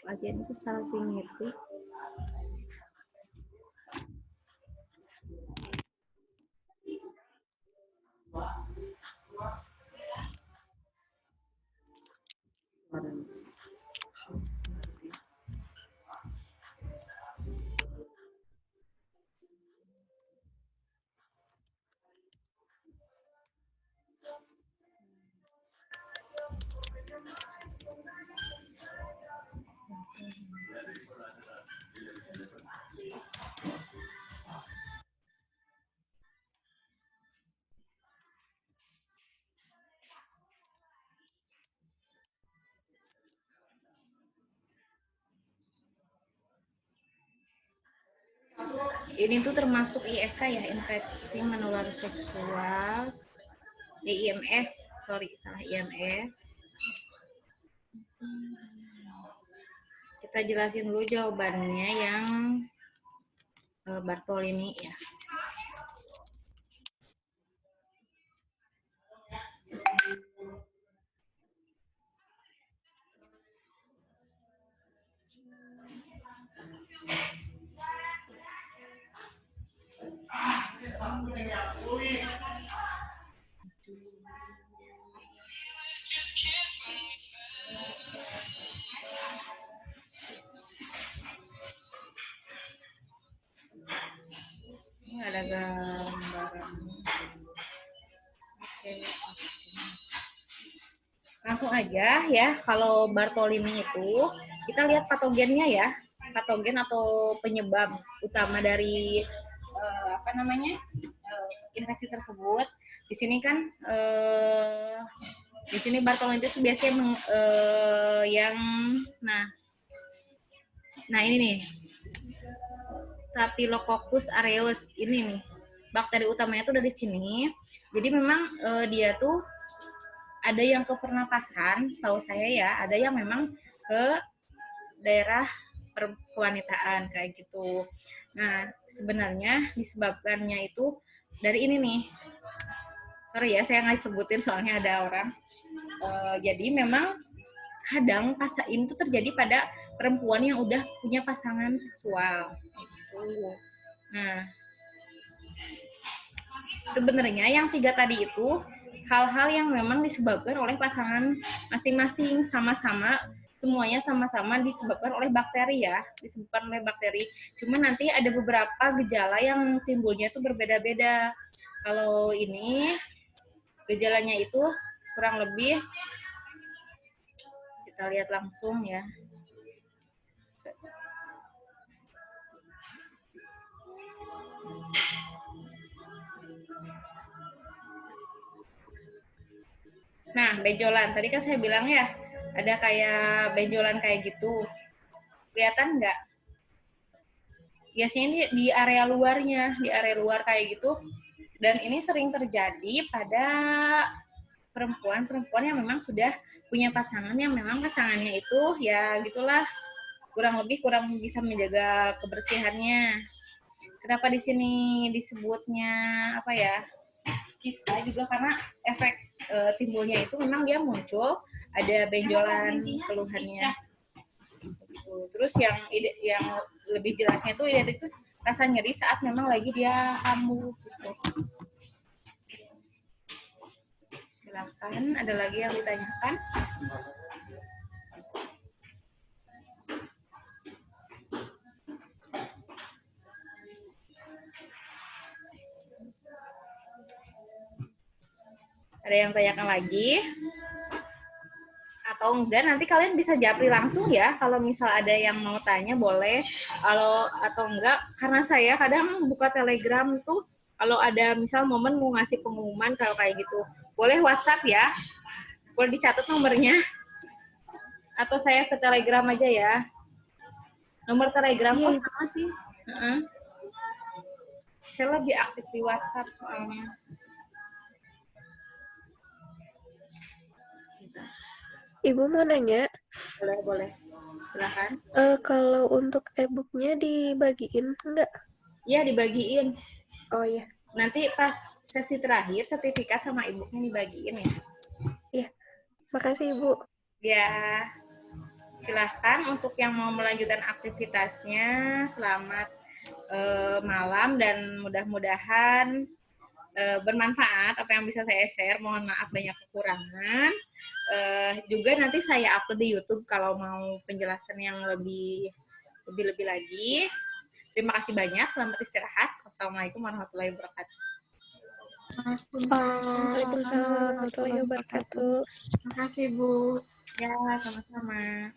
Bagian itu salpingitis. Ini tuh termasuk ISK ya, infeksi menular seksual. IMS, sorry, salah IMS. Kita jelasin dulu jawabannya yang Bartolini ya. Ini ada gambaran. Oke. Langsung aja ya, kalau Bartolini itu kita lihat patogennya ya, patogen atau penyebab utama dari infeksi tersebut. Di sini kan di sini Bartolini itu biasanya nah ini nih, Staphylococcus aureus ini nih, bakteri utamanya tuh dari sini. Jadi memang dia tuh ada yang ke pernapasan, setahu saya ya, ada yang memang ke daerah kewanitaan kayak gitu. Nah, sebenarnya disebabkannya itu dari ini nih. Sorry ya, saya nggak sebutin soalnya ada orang. Jadi memang kadang ini tuh terjadi pada perempuan yang udah punya pasangan seksual. Gitu. Nah, sebenarnya yang 3 tadi itu hal-hal yang memang disebabkan oleh pasangan masing-masing, semuanya sama-sama disebabkan oleh bakteri ya, disebabkan oleh bakteri. Cuma nanti ada beberapa gejala yang timbulnya itu berbeda-beda. Kalau ini gejalanya itu kurang lebih kita lihat langsung ya. Nah, benjolan. Tadi kan saya bilang ya, ada kayak benjolan kayak gitu. Kelihatan nggak? Biasanya ini di area luarnya, di area luar kayak gitu. Dan ini sering terjadi pada perempuan yang memang sudah punya pasangan yang memang pasangannya itu ya gitulah, kurang bisa menjaga kebersihannya. Kenapa di sini disebutnya apa ya? Kista juga karena efek timbulnya itu memang dia muncul ada benjolan keluhannya. Terus yang lebih jelasnya itu identik itu rasa nyeri saat memang lagi dia hamil. Gitu. Silakan, ada lagi yang ditanyakan? Ada yang tanyakan lagi? Atau enggak, nanti kalian bisa japri langsung ya. Kalau misal ada yang mau tanya boleh. Atau enggak, karena saya kadang buka Telegram tuh, kalau ada misal momen mau ngasih pengumuman kalau kayak gitu, boleh WhatsApp ya. Boleh dicatat nomornya. Atau saya ke Telegram aja ya. Nomor Telegram kok sama sih? Saya lebih aktif di WhatsApp soalnya. Ibu mau nanya? Boleh. Silakan. Kalau untuk e-booknya dibagiin enggak? Iya, dibagiin. Oh iya. Nanti pas sesi terakhir, sertifikat sama e-booknya dibagiin ya. Iya. Makasih, Ibu. Ya. Silahkan untuk yang mau melanjutkan aktivitasnya. Selamat malam dan mudah-mudahan bermanfaat apa yang bisa saya share. Mohon maaf banyak kekurangan. Juga nanti saya upload di YouTube kalau mau penjelasan yang lebih lagi. Terima kasih banyak. Selamat istirahat. Wassalamualaikum warahmatullahi wabarakatuh. Waalaikumsalam warahmatullahi wabarakatuh. Terima kasih, Bu. Ya, sama-sama.